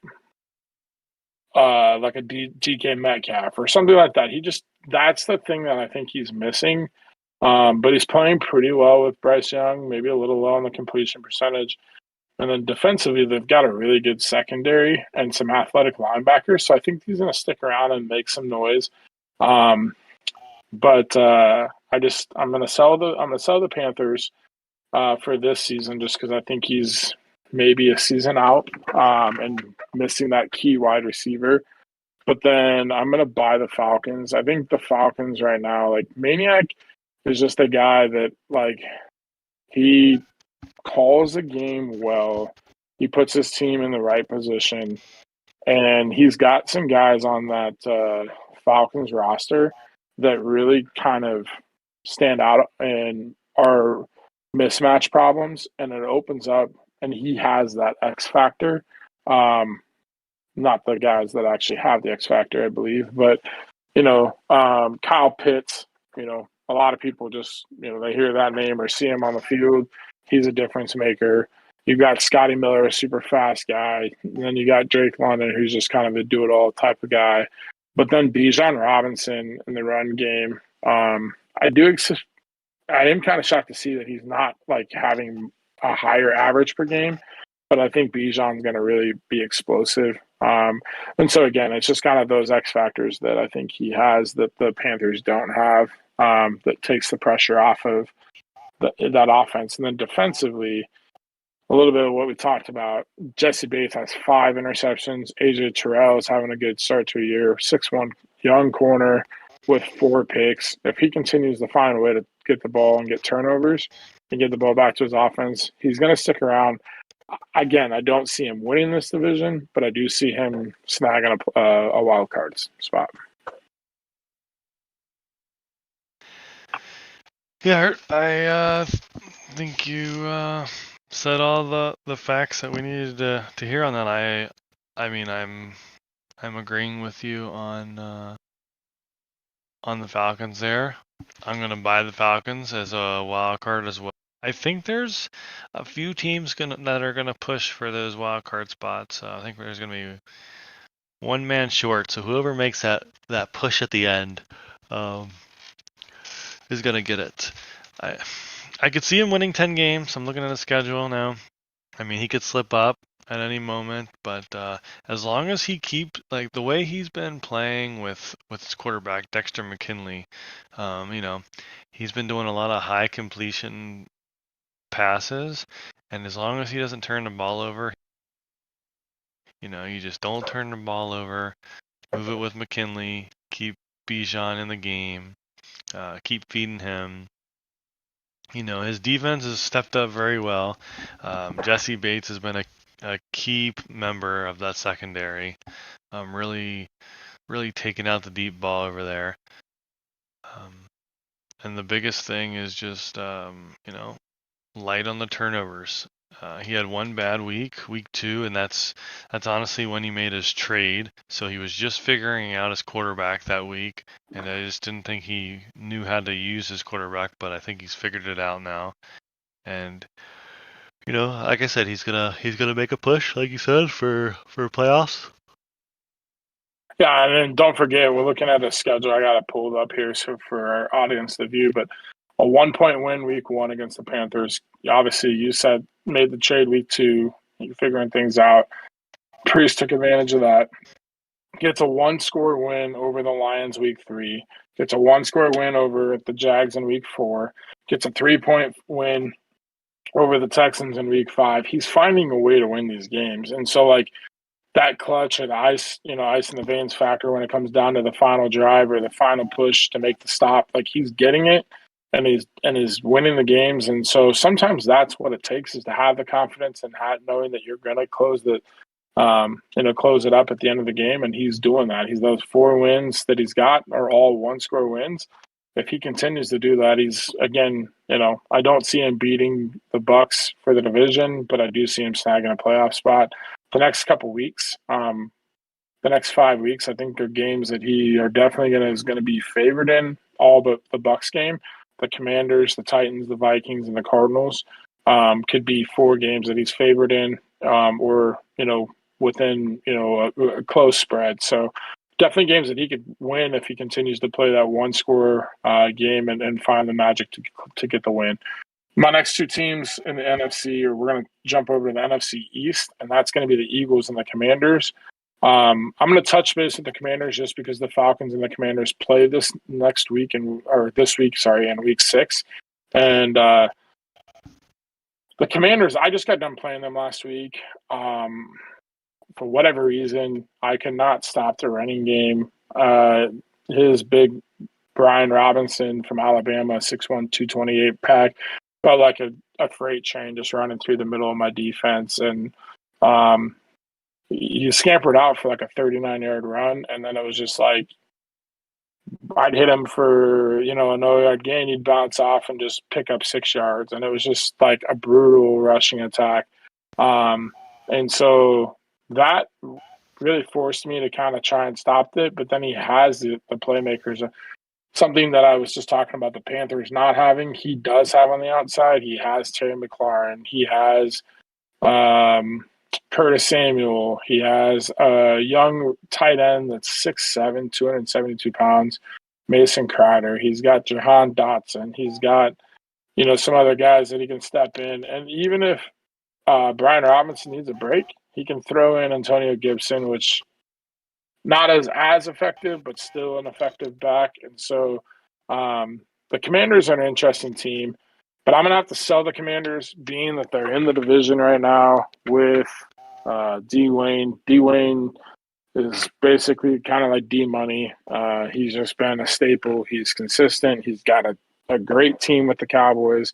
a DK Metcalf or something like that. That's the thing that I think he's missing. But he's playing pretty well with Bryce Young, maybe a little low on the completion percentage. And then defensively, they've got a really good secondary and some athletic linebackers. So I think he's going to stick around and make some noise. But I'm going to sell the Panthers for this season just because I think he's maybe a season out and missing that key wide receiver. But then I'm going to buy the Falcons. I think the Falcons right now, like Maniac is just a guy that like he calls the game well. He puts his team in the right position. And he's got some guys on that Falcons roster that really kind of stand out and are mismatch problems. And it opens up, and he has that X factor. Not the guys that actually have the X factor, I believe, but Kyle Pitts. A lot of people just they hear that name or see him on the field. He's a difference maker. You've got Scotty Miller, a super fast guy. And then you got Drake London, who's just kind of a do-it-all type of guy. But then Bijan Robinson in the run game, I am kind of shocked to see that he's not like having a higher average per game. But I think Bijan's going to really be explosive. And so, again, it's just kind of those X factors that I think he has that the Panthers don't have that takes the pressure off of that offense. And then defensively, a little bit of what we talked about. Jesse Bates has 5 interceptions. AJ Terrell is having a good start to a year. 6'1" young corner with 4 picks. If he continues to find a way to get the ball and get turnovers and get the ball back to his offense, he's going to stick around. Again, I don't see him winning this division, but I do see him snagging a wild card spot. Yeah, I think you said all the facts that we needed to hear on that. I mean, I'm agreeing with you on the Falcons there. I'm gonna buy the Falcons as a wild card as well. I think there's a few teams that are gonna push for those wild card spots. I think there's gonna be one man short, so whoever makes that push at the end is gonna get it. I could see him winning 10 games. I'm looking at the schedule now. I mean, he could slip up at any moment, but as long as he keeps like the way he's been playing with his quarterback Dexter McKinley, he's been doing a lot of high completion passes, and as long as he doesn't turn the ball over, you just don't turn the ball over, move it with McKinley, keep Bijan in the game, keep feeding him. His defense has stepped up very well. Jesse Bates has been a key member of that secondary, really, really taking out the deep ball over there. And the biggest thing is just, light on the turnovers. He had one bad week 2, and that's honestly when he made his trade. So he was just figuring out his quarterback that week, and I just didn't think he knew how to use his quarterback, but I think he's figured it out now. And like I said, he's gonna make a push, like you said, for playoffs. Yeah, and then don't forget, we're looking at a schedule. I got it pulled up here so for our audience to view, but a 1-point win week 1 against the Panthers. Obviously, you said made the trade week 2. You're figuring things out. Priest took advantage of that. Gets a 1-score win over the Lions week 3. Gets a 1-score win over the Jags in week 4. Gets a 3-point win over the Texans in week 5. He's finding a way to win these games. And so, like, that clutch and ice in the veins factor when it comes down to the final drive or the final push to make the stop, like, he's getting it and he's winning the games. And so sometimes that's what it takes, is to have the confidence and knowing that you're going to close it up at the end of the game. And he's doing that. Those 4 wins that he's got are all 1-score wins. If he continues to do that, he's, again, I don't see him beating the Bucs for the division, but I do see him snagging a playoff spot. The next couple weeks, the next 5 weeks, I think are games that he are definitely is going to be favored in, all but the Bucs game. The Commanders, the Titans, the Vikings, and the Cardinals could be 4 games that he's favored in, or within a close spread. So definitely games that he could win if he continues to play that 1-score game and find the magic to get the win. My next 2 teams in the NFC, we're going to jump over to the NFC East, and that's going to be the Eagles and the Commanders. I'm going to touch base with the Commanders just because the Falcons and the Commanders play this week in week 6. And the Commanders, I just got done playing them last week. For whatever reason, I could not stop the running game. His big Brian Robinson from Alabama, 6'1", 228 pack, felt like a freight train just running through the middle of my defense. And he scampered out for like a 39-yard run, and then it was just like I'd hit him for, a no-yard gain. He'd bounce off and just pick up 6 yards, and it was just like a brutal rushing attack. And so that really forced me to kind of try and stop it. But then he has the playmakers. Something that I was just talking about the Panthers not having, he does have on the outside. He has Terry McLaurin. He has Curtis Samuel. He has a young tight end that's 6'7", 272 pounds, Mason Crowder. He's got Jahan Dotson. He's got, some other guys that he can step in. And even if Brian Robinson needs a break, he can throw in Antonio Gibson, which not as effective, but still an effective back. And so the Commanders are an interesting team, but I'm going to have to sell the Commanders, being that they're in the division right now with D-Wayne. D-Wayne is basically kind of like D-Money. He's just been a staple. He's consistent. He's got a great team with the Cowboys.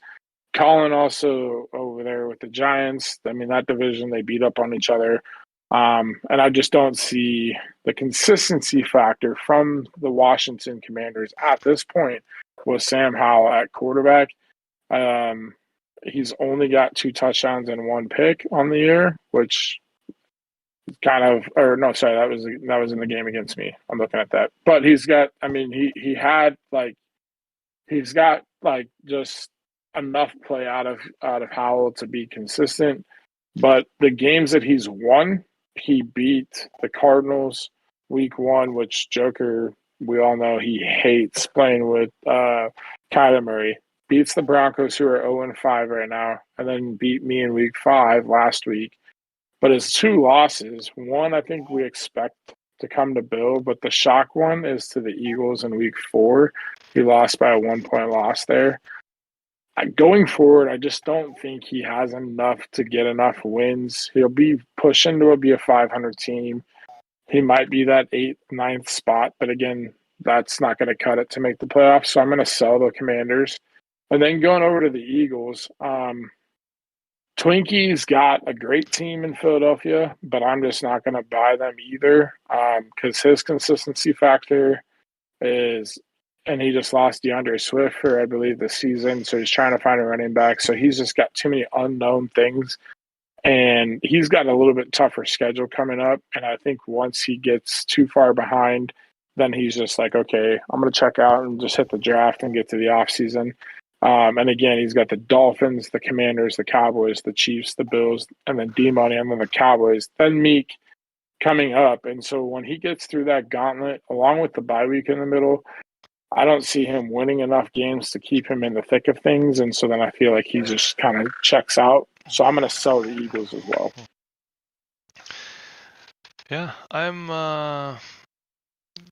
Colin also over there with the Giants. I mean, that division, they beat up on each other. And I just don't see the consistency factor from the Washington Commanders at this point with Sam Howell at quarterback. He's only got 2 touchdowns and 1 pick on the year, which that was in the game against me. I'm looking at that. But he's got just enough play out of Howell to be consistent. But the games that he's won, he beat the Cardinals week 1, which Joker, we all know he hates playing with Kyler Murray. Beats the Broncos, who are 0-5 right now, and then beat me in week 5 last week. But his 2 losses, one I think we expect to come to Bill, but the shock one is to the Eagles in week 4. He lost by a 1-point loss there. Going forward, I just don't think he has enough to get enough wins. He'll be pushing to be a 500 team. He might be that 8th, 9th spot, but again, that's not going to cut it to make the playoffs. So I'm going to sell the Commanders. And then going over to the Eagles, Twinkie's got a great team in Philadelphia, but I'm just not going to buy them either because his consistency factor is – and he just lost DeAndre Swift for, I believe, the season. So he's trying to find a running back. So he's just got too many unknown things. And he's got a little bit tougher schedule coming up. And I think once he gets too far behind, then he's just like, okay, I'm going to check out and just hit the draft and get to the offseason. And again, he's got the Dolphins, the Commanders, the Cowboys, the Chiefs, the Bills, and then D-Money, and then the Cowboys, then Meek coming up. And so when he gets through that gauntlet, along with the bye week in the middle, I don't see him winning enough games to keep him in the thick of things, and so then I feel like he just kind of checks out. So I'm going to sell the Eagles as well. Yeah, I'm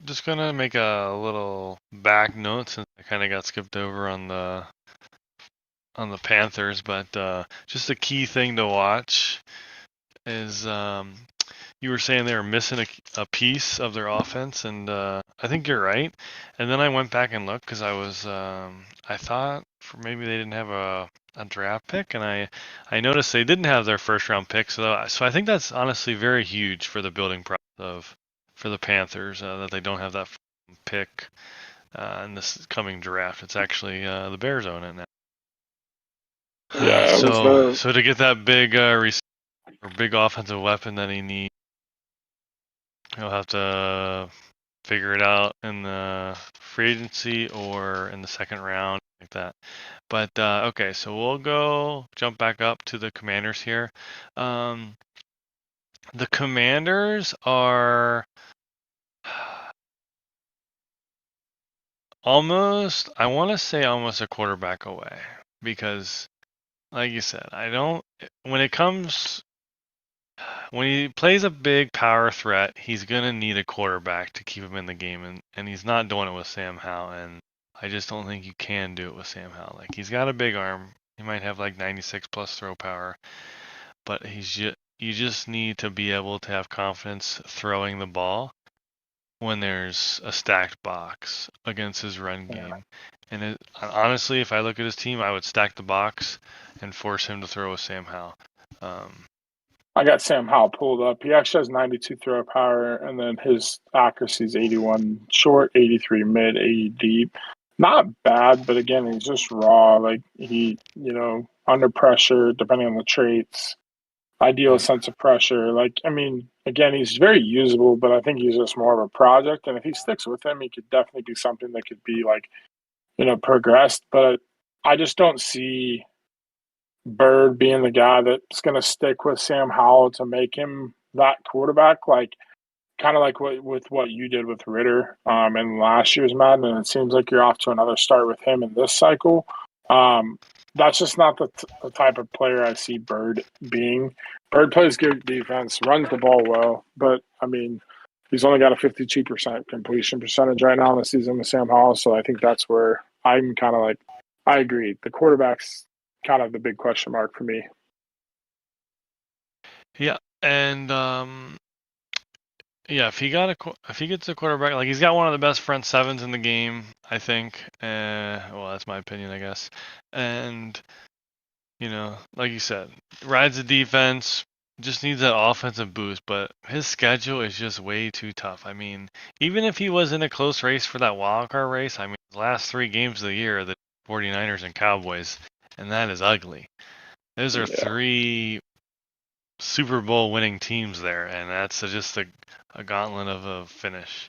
just gonna make a little back note since I kind of got skipped over on the Panthers, but just a key thing to watch is you were saying they were missing a piece of their offense, and I think you're right. And then I went back and looked because I thought maybe they didn't have a draft pick, and I noticed they didn't have their first round pick. So I think that's honestly very huge for the building process for the Panthers that they don't have that pick in this coming draft. It's actually the Bears own it now. Yeah, it was So to get that big big offensive weapon that he needs, he'll have to figure it out in the free agency or in the second round, like that. But okay, so we'll jump back up to the Commanders here. The Commanders are almost, I want to say almost a quarterback away because, like you said, when it comes, when he plays a big power threat, he's going to need a quarterback to keep him in the game, and he's not doing it with Sam Howell, and I just don't think you can do it with Sam Howell. Like, he's got a big arm. He might have like 96 plus throw power, but you just need to be able to have confidence throwing the ball when there's a stacked box against his run game. And honestly, if I look at his team, I would stack the box and force him to throw with Sam Howell. I got Sam Howell pulled up. He actually has 92 throw power, and then his accuracy is 81 short, 83 mid, 80 deep. Not bad, but again, he's just raw. Like he, under pressure, depending on the traits, ideal sense of pressure. Like, I mean, again, he's very usable, but I think he's just more of a project. And if he sticks with him, he could definitely be something that could be like, progressed. But I just don't see Bird being the guy that's going to stick with Sam Howell to make him that quarterback, like kind of like what you did with Ritter in last year's Madden, and it seems like you're off to another start with him in this cycle. That's just not the type of player I see Bird being. Bird plays good defense, runs the ball well, but I mean, he's only got a 52% completion percentage right now in the season with Sam Howell, so I think that's where I'm kind of like, I agree. The quarterback's kind of the big question mark for me. Yeah, and yeah, if he gets a quarterback, like he's got one of the best front sevens in the game, I think. Well, that's my opinion, I guess. And like you said, rides the defense, just needs that offensive boost, but his schedule is just way too tough. I mean, even if he was in a close race for that wild card race, I mean, the last 3 games of the year are the 49ers and Cowboys, and that is ugly. Those are 3 Super Bowl winning teams there, and that's just a gauntlet of a finish.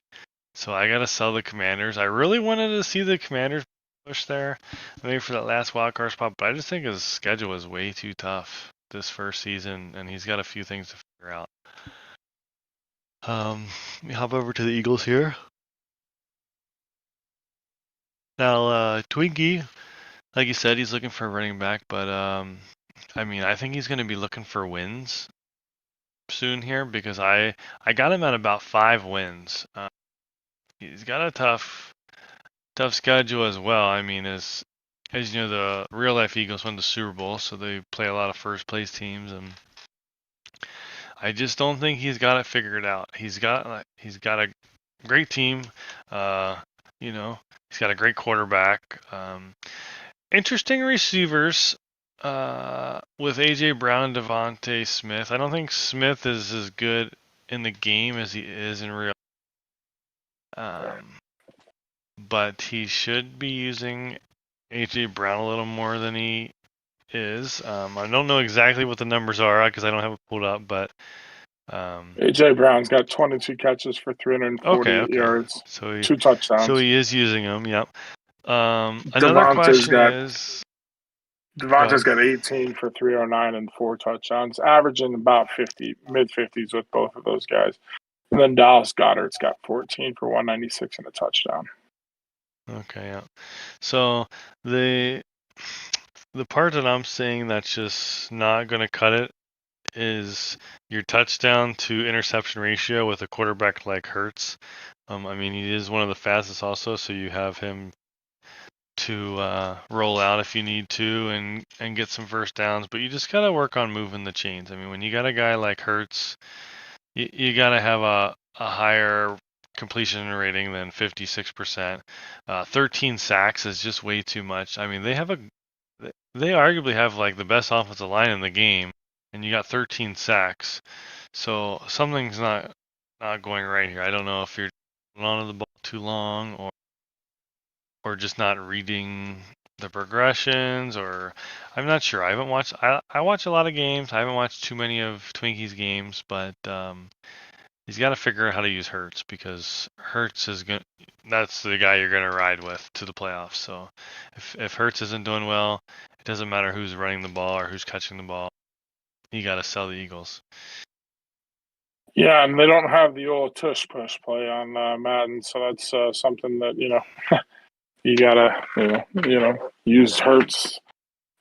So I gotta sell the Commanders. I really wanted to see the Commanders push there, maybe for that last wild card spot, but I just think his schedule is way too tough this first season, and he's got a few things to figure out. Let me hop over to the Eagles here. Now, Twinkie, like you said, he's looking for a running back, but I mean, I think he's going to be looking for wins soon here because I got him at about 5 wins. He's got a tough schedule as well. I mean, as you know, the real life Eagles won the Super Bowl, so they play a lot of first place teams, and I just don't think he's got it figured out. He's got a great team. He's got a great quarterback. Interesting receivers. With AJ Brown, Devontae Smith. I don't think Smith is as good in the game as he is in real. But he should be using AJ Brown a little more than he is. I don't know exactly what the numbers are because I don't have it pulled up, but AJ Brown's got 22 catches for 348 yards, so 2 touchdowns. He is using them. Yep. Another question is Devontae's got 18 for 309 and 4 touchdowns, averaging about mid 50s with both of those guys. And then Dallas Goedert's got 14 for 196 and a touchdown. Okay, yeah. So the part that I'm seeing that's just not going to cut it is your touchdown to interception ratio with a quarterback like Hurts. I mean, he is one of the fastest also, so you have him to roll out if you need to and get some first downs. But you just gotta work on moving the chains. I mean, when you got a guy like Hurts, you gotta have a higher completion rating than 56%. 13 sacks is just way too much. I mean, they arguably have like the best offensive line in the game, and you got 13 sacks. So something's not going right here. I don't know if you're on the ball too long or just not reading the progressions, or I'm not sure. I haven't watched. I watch a lot of games. I haven't watched too many of Twinkie's games, but he's got to figure out how to use Hertz because Hertz is going. That's the guy you're going to ride with to the playoffs. So if Hertz isn't doing well, it doesn't matter who's running the ball or who's catching the ball. You got to sell the Eagles. Yeah, and they don't have the old tush push play on Madden, so that's something that you gotta use Hurts,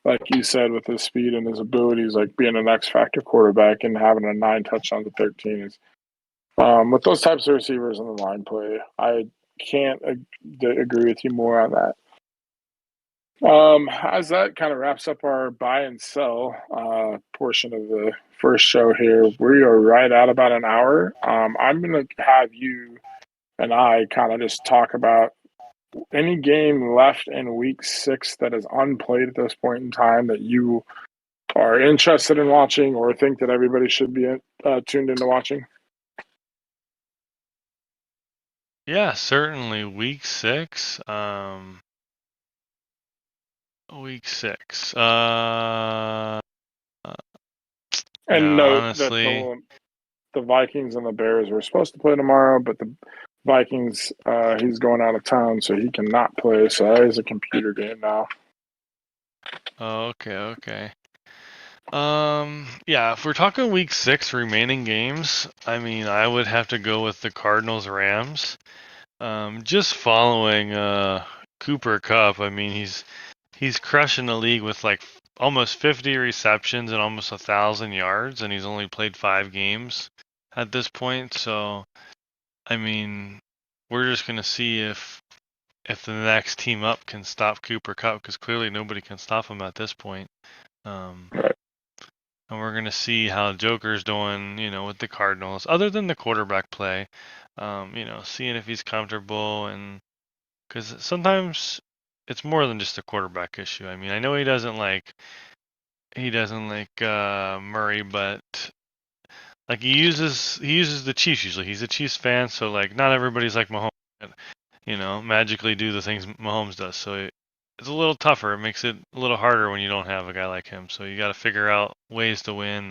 like you said, with his speed and his abilities, like being an X factor quarterback and having a 9 touchdowns to 13 is with those types of receivers in the line play. I can't agree with you more on that. As that kind of wraps up our buy and sell portion of the first show here, we are right at about an hour. I'm going to have you and I kind of just talk about any game left in week 6 that is unplayed at this point in time that you are interested in watching or think that everybody should be tuned into watching. Yeah, certainly. Week 6. Week 6. And note that Honestly, the Vikings and the Bears were supposed to play tomorrow, but the Vikings, he's going out of town, so he cannot play. So that is a computer game now. okay. Yeah, if we're talking week 6 remaining games, I mean, I would have to go with the Cardinals Rams. Just following Cooper Kupp. I mean, he's crushing the league with like almost 50 receptions and almost 1,000 yards, and he's only played 5 games at this point. So, I mean, we're just gonna see if the next team up can stop Cooper Kupp, because clearly nobody can stop him at this point. Right. And we're gonna see how Joker's doing, with the Cardinals, other than the quarterback play. Seeing if he's comfortable, and because sometimes it's more than just a quarterback issue. I mean, I know he doesn't like Murray, but like he uses the Chiefs usually. He's a Chiefs fan, so like not everybody's like Mahomes, magically do the things Mahomes does. So it's a little tougher. It makes it a little harder when you don't have a guy like him. So you got to figure out ways to win,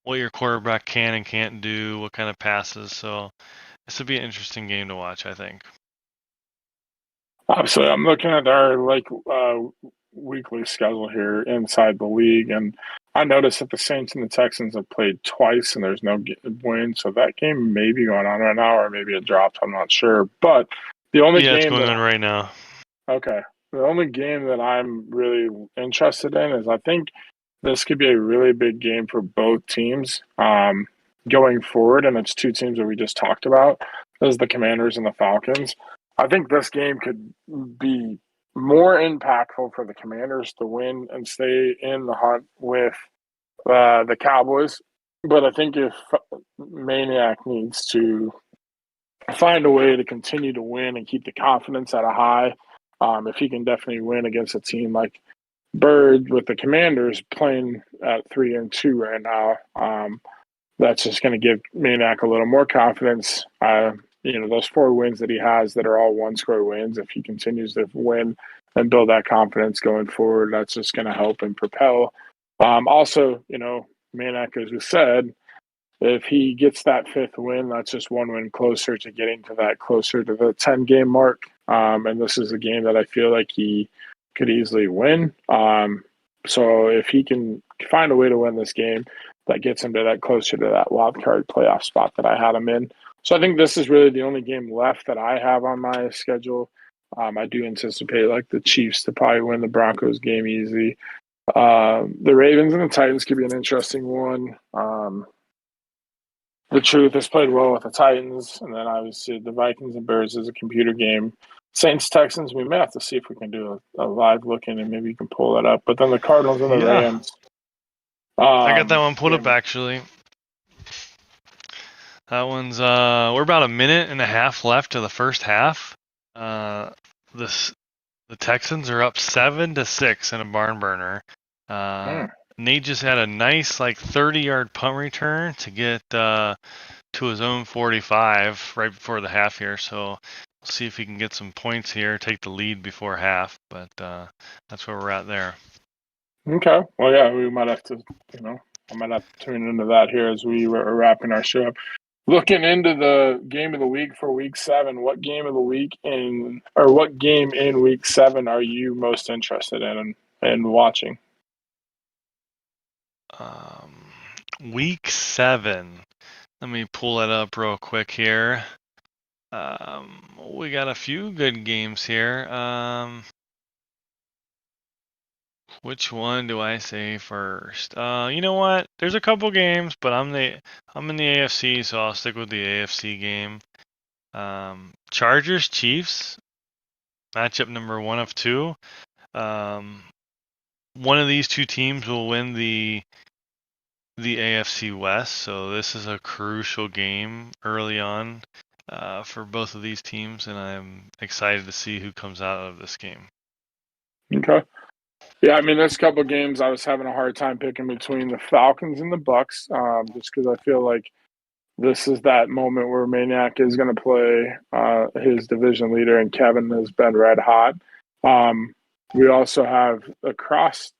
what your quarterback can and can't do, what kind of passes. So this would be an interesting game to watch, I think. Absolutely. I'm looking at our weekly schedule here inside the league, and I noticed that the Saints and the Texans have played twice, and there's no win. So that game may be going on right now, or maybe it dropped. I'm not sure. But the only Yeah, it's game going that on right now. okay, the only game that I'm really interested in is I think this could be a really big game for both teams going forward, and it's 2 teams that we just talked about. Those are the Commanders and the Falcons. I think this game could be more impactful for the Commanders to win and stay in the hunt with the Cowboys. But I think if Maniac needs to find a way to continue to win and keep the confidence at a high, if he can definitely win against a team like Bird with the Commanders playing at 3-2 right now, that's just going to give Maniac a little more confidence. Those 4 wins that he has that are all 1-score wins, if he continues to win and build that confidence going forward, that's just going to help and propel. Also, Maniac, as we said, if he gets that 5th win, that's just 1 win closer to getting to the 10-game mark. And this is a game that I feel like he could easily win. So if he can find a way to win this game, that gets him to that closer to that wild card playoff spot that I had him in. So I think this is really the only game left that I have on my schedule I do anticipate like the Chiefs to probably win the Broncos game easy. The Ravens and the Titans could be an interesting one. The Truth has played well with the Titans, and then obviously the Vikings and Bears is a computer game. Saints Texans, we may have to see if we can do a live look in, and maybe you can pull that up. But then the Cardinals and the Yeah, Rams. I got that one pulled Yeah, up actually. That one's we're about a minute and a half left to the first half. This The Texans are up 7-6 in a barn burner. Nate just had a nice like 30-yard punt return to get to his own 45 right before the half here. So we'll see if he can get some points here, take the lead before half. But that's where we're at there. Okay. Well, yeah, we might have to, I might have to tune into that here as we were wrapping our show up. Looking into the game of the week for week 7, what game of the week what game in week 7 are you most interested in watching? Week 7. Let me pull it up real quick here. We got a few good games here. Which one do I say first? You know what? There's a couple games, but I'm in the AFC, so I'll stick with the AFC game. Chargers Chiefs, matchup number 1 of 2. One of these two teams will win the AFC West, so this is a crucial game early on for both of these teams, and I'm excited to see who comes out of this game. Okay. Yeah, I mean, there's a couple of games I was having a hard time picking between the Falcons and the Bucks, just because I feel like this is that moment where Maniac is going to play his division leader, and Kevin has been red hot. We also have a cross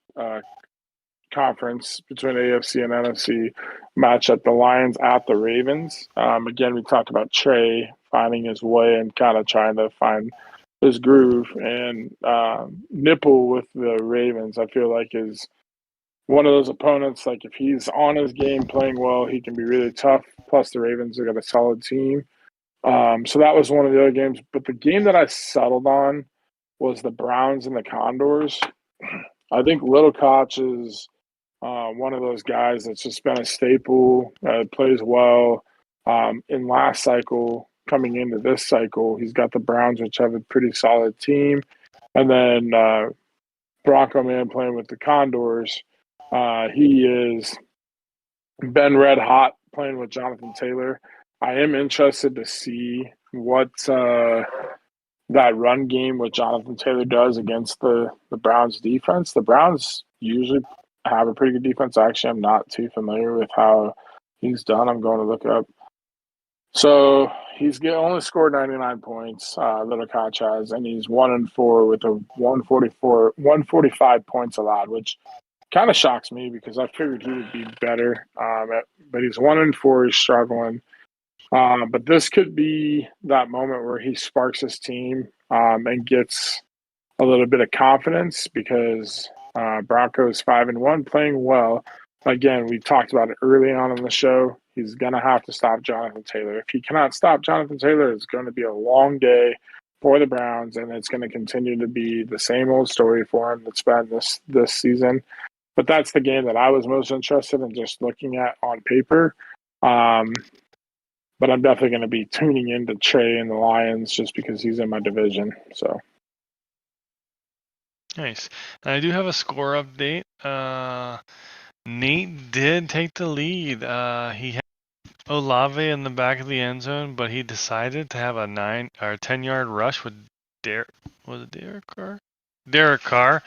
conference between AFC and NFC matchup, the Lions at the Ravens. Again, we talked about Trey finding his way and kind of trying to find his groove, and Nipple with the Ravens, I feel like is one of those opponents. Like if he's on his game playing well, he can be really tough. Plus the Ravens have got a solid team. So that was one of the other games. But the game that I settled on was the Browns and the Condors. I think Little Koch is one of those guys that's just been a staple, plays well. In last cycle, coming into this cycle, he's got the Browns, which have a pretty solid team. And then Bronco Man playing with the Condors. He is been red hot playing with Jonathan Taylor. I am interested to see what that run game with Jonathan Taylor does against the Browns defense. The Browns usually have a pretty good defense. Actually, I'm not too familiar with how he's done. I'm going to look up. So he's only scored 99 points, Little Koch has, and he's 1-4 with a 145 points allowed, which kind of shocks me because I figured he would be better. But he's 1-4, he's struggling. But this could be that moment where he sparks his team and gets a little bit of confidence because Broncos 5-1, playing well. Again, we talked about it early on in the show. He's going to have to stop Jonathan Taylor. If he cannot stop Jonathan Taylor, it's going to be a long day for the Browns, and it's going to continue to be the same old story for him that's been this season. But that's the game that I was most interested in just looking at on paper. But I'm definitely going to be tuning into Trey and the Lions just because he's in my division. So nice. And I do have a score update. Nate did take the lead. He had Olave in the back of the end zone, but he decided to have a 9 or 10-yard rush with Derek Carr? Derek Carr.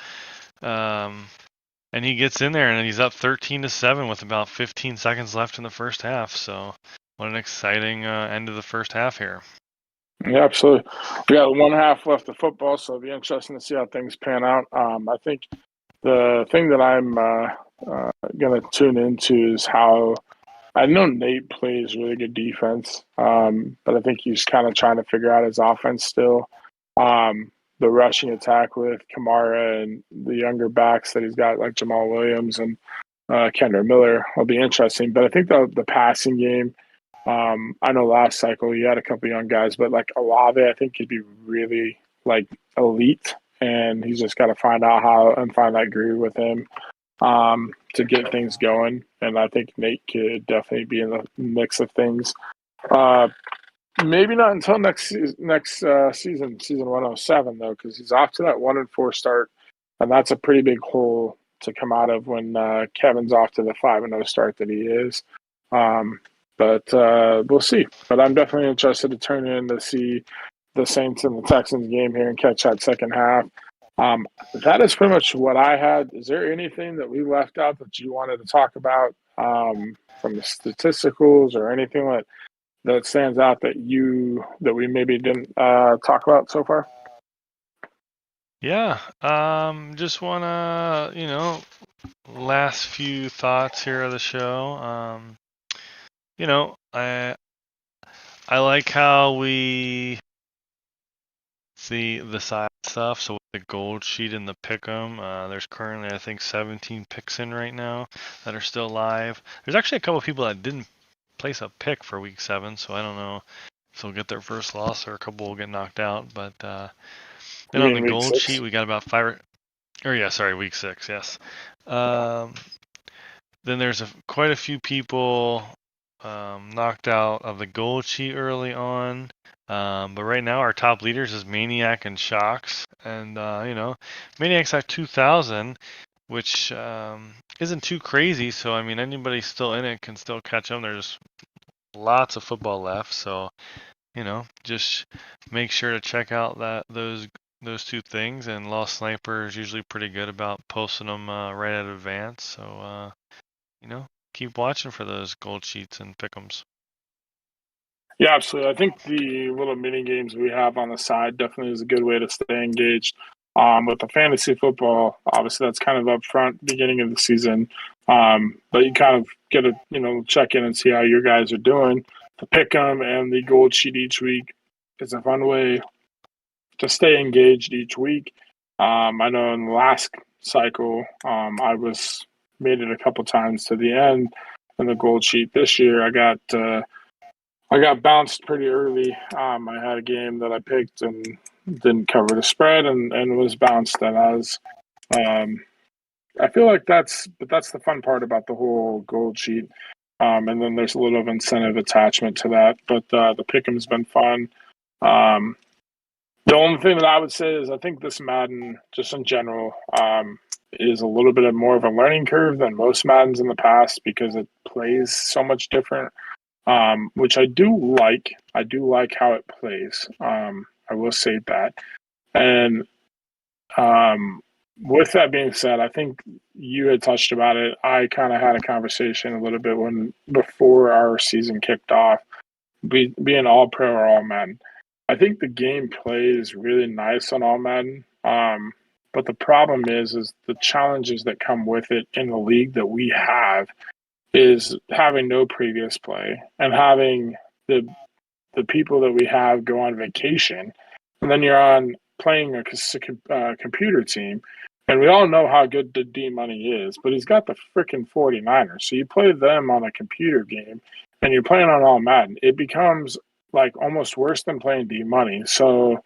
And he gets in there and he's up 13-7 with about 15 seconds left in the first half. So what an exciting end of the first half here. Yeah, absolutely. We got 1 half left of football, so it'll be interesting to see how things pan out. I think the thing that I'm going to tune into is how I know Nate plays really good defense, but I think he's kind of trying to figure out his offense still. The rushing attack with Kamara and the younger backs that he's got, like Jamal Williams and Kendra Miller, will be interesting. But I think the passing game, I know last cycle you had a couple young guys, but like Olave, I think could be really, like elite, and he's just got to find out how and find that groove with him to get things going. And I think Nate could definitely be in the mix of things. Maybe not until next season 107 though, because he's off to that 1-4 start, and that's a pretty big hole to come out of when Kevin's off to the 5-0 start that he is. But we'll see. But I'm definitely interested to turn in to see the Saints and the Texans game here and catch that second half. That is pretty much what I had. Is there anything that we left out that you wanted to talk about from the statisticals or anything that stands out that we maybe didn't talk about so far? Yeah. Just wanna, last few thoughts here of the show. I like how we see the side stuff. So with the gold sheet and the pick'em, there's currently I think 17 picks in right now that are still live. There's actually a couple of people that didn't place a pick for week 7, so I don't know if they'll get their first loss or a couple will get knocked out. But then on the week gold 6? sheet, we got about week 6, yes. Then there's quite a few people knocked out of the gold sheet early on. But right now, our top leaders is Maniac and Shocks. And, Maniac's at 2,000, which isn't too crazy. So, I mean, anybody still in it can still catch them. There's lots of football left. So, just make sure to check out those two things. And Lost Sniper is usually pretty good about posting them right at advance. So, keep watching for those gold sheets and pick'ems. Yeah, absolutely. I think the little mini games we have on the side definitely is a good way to stay engaged. With the fantasy football, obviously that's kind of up front, beginning of the season. But you kind of get to check in and see how your guys are doing. The pick'em and the gold sheet each week is a fun way to stay engaged each week. I know in the last cycle, I was made it a couple times to the end in the gold sheet. This year, I got bounced pretty early. I had a game that I picked and didn't cover the spread and was bounced. And I feel like that's the fun part about the whole gold sheet. And then there's a little of incentive attachment to that. But the pick'em's been fun. The only thing that I would say is I think this Madden, just in general, is a little bit of more of a learning curve than most Maddens in the past because it plays so much different, which I do like. I do like how it plays. I will say that. And with that being said, I think you had touched about it. I kind of had a conversation a little bit before our season kicked off, being all pro or all Madden. I think the game plays really nice on all Madden. But the problem is the challenges that come with it in the league that we have is having no previous play and having the people that we have go on vacation, and then you're on playing a computer team, and we all know how good the D Money is, but he's got the freaking 49ers. So you play them on a computer game, and you're playing on all Madden. It becomes like almost worse than playing D Money. So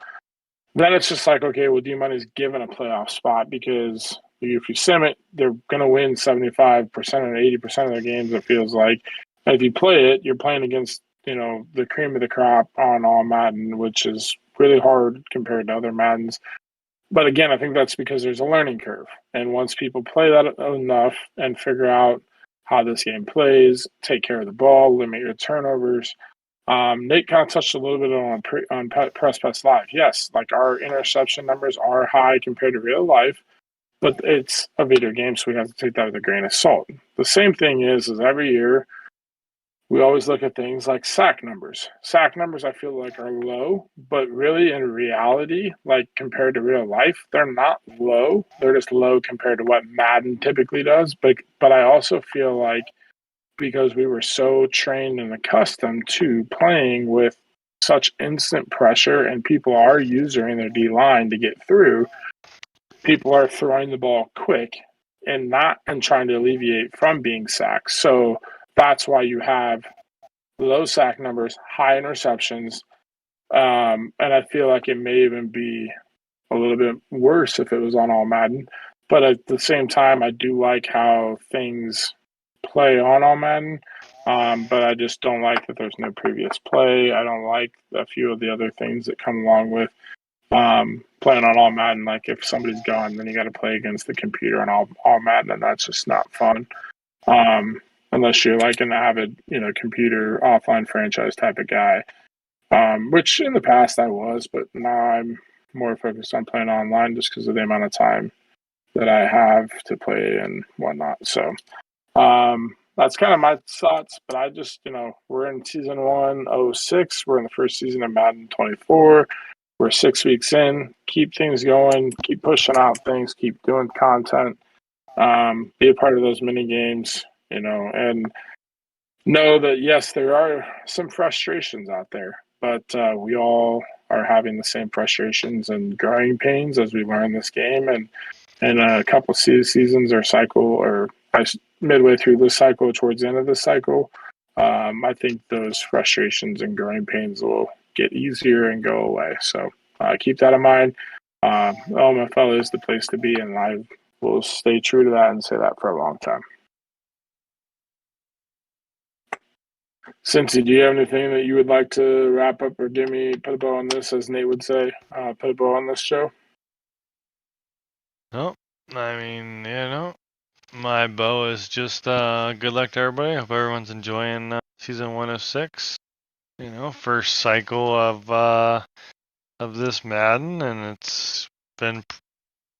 then it's just like, okay, well, D Money's given a playoff spot because if you sim it, they're going to win 75% and 80% of their games, it feels like. And if you play it, you're playing against, the cream of the crop on all Madden, which is really hard compared to other Maddens. But again, I think that's because there's a learning curve. And once people play that enough and figure out how this game plays, take care of the ball, limit your turnovers. Nate kind of touched a little bit on Press Pass Live. Yes, like our interception numbers are high compared to real life, but it's a video game, so we have to take that with a grain of salt. The same thing is every year we always look at things like sack numbers. Sack numbers I feel like are low, but really in reality, like compared to real life, they're not low. They're just low compared to what Madden typically does. But I also feel like because we were so trained and accustomed to playing with such instant pressure and people are using their D line to get through, people are throwing the ball quick and trying to alleviate from being sacked. So that's why you have low sack numbers, high interceptions. And I feel like it may even be a little bit worse if it was on All Madden. But at the same time, I do like how things play on All Madden. But I just don't like that there's no previous play. I don't like a few of the other things that come along with playing on All Madden. Like if somebody's gone, then you got to play against the computer on All Madden, and that's just not fun. Unless you're like an avid, computer offline franchise type of guy. Which in the past I was, but now I'm more focused on playing online just because of the amount of time that I have to play and whatnot. So that's kind of my thoughts. But I just, we're in season 106. We're in the first season of Madden 24. We're 6 weeks in. Keep things going. Keep pushing out things. Keep doing content. Be a part of those mini games, and know that yes, there are some frustrations out there, but we all are having the same frustrations and growing pains as we learn this game. And in a couple seasons or cycle, or midway through this cycle, towards the end of this cycle, I think those frustrations and growing pains will get easier and go away. So keep that in mind. OMFL is the place to be, and I will stay true to that and say that for a long time. Cincy, do you have anything that you would like to wrap up or put a bow on this, as Nate would say, put a bow on this show? No, I mean, my bow is just good luck to everybody. Hope everyone's enjoying season 106. First cycle of this Madden, and it's been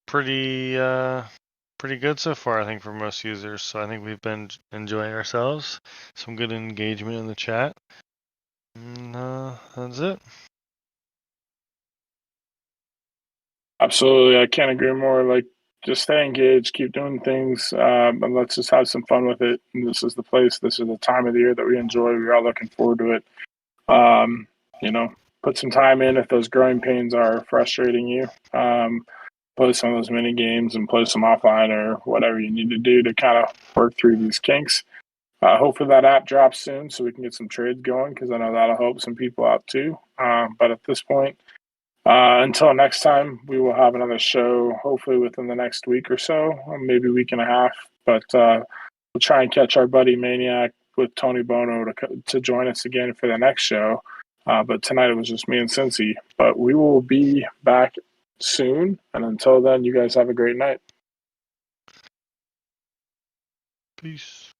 pretty good so far, I think, for most users. So I think we've been enjoying ourselves. Some good engagement in the chat. And that's it. Absolutely. I can't agree more. Like, just stay engaged, keep doing things, and let's just have some fun with it. And this is the place, this is the time of the year that we enjoy. We're all looking forward to it. Put some time in if those growing pains are frustrating you. Play some of those mini games and play some offline or whatever you need to do to kind of work through these kinks. Hopefully that app drops soon so we can get some trades going, because I know that'll help some people out too. But at this point, until next time, we will have another show hopefully within the next week or so, or maybe a week and a half. But we'll try and catch our buddy Maniac with Tony Bono to join us again for the next show. But tonight it was just me and Cincy. But we will be back soon. And until then, you guys have a great night. Peace.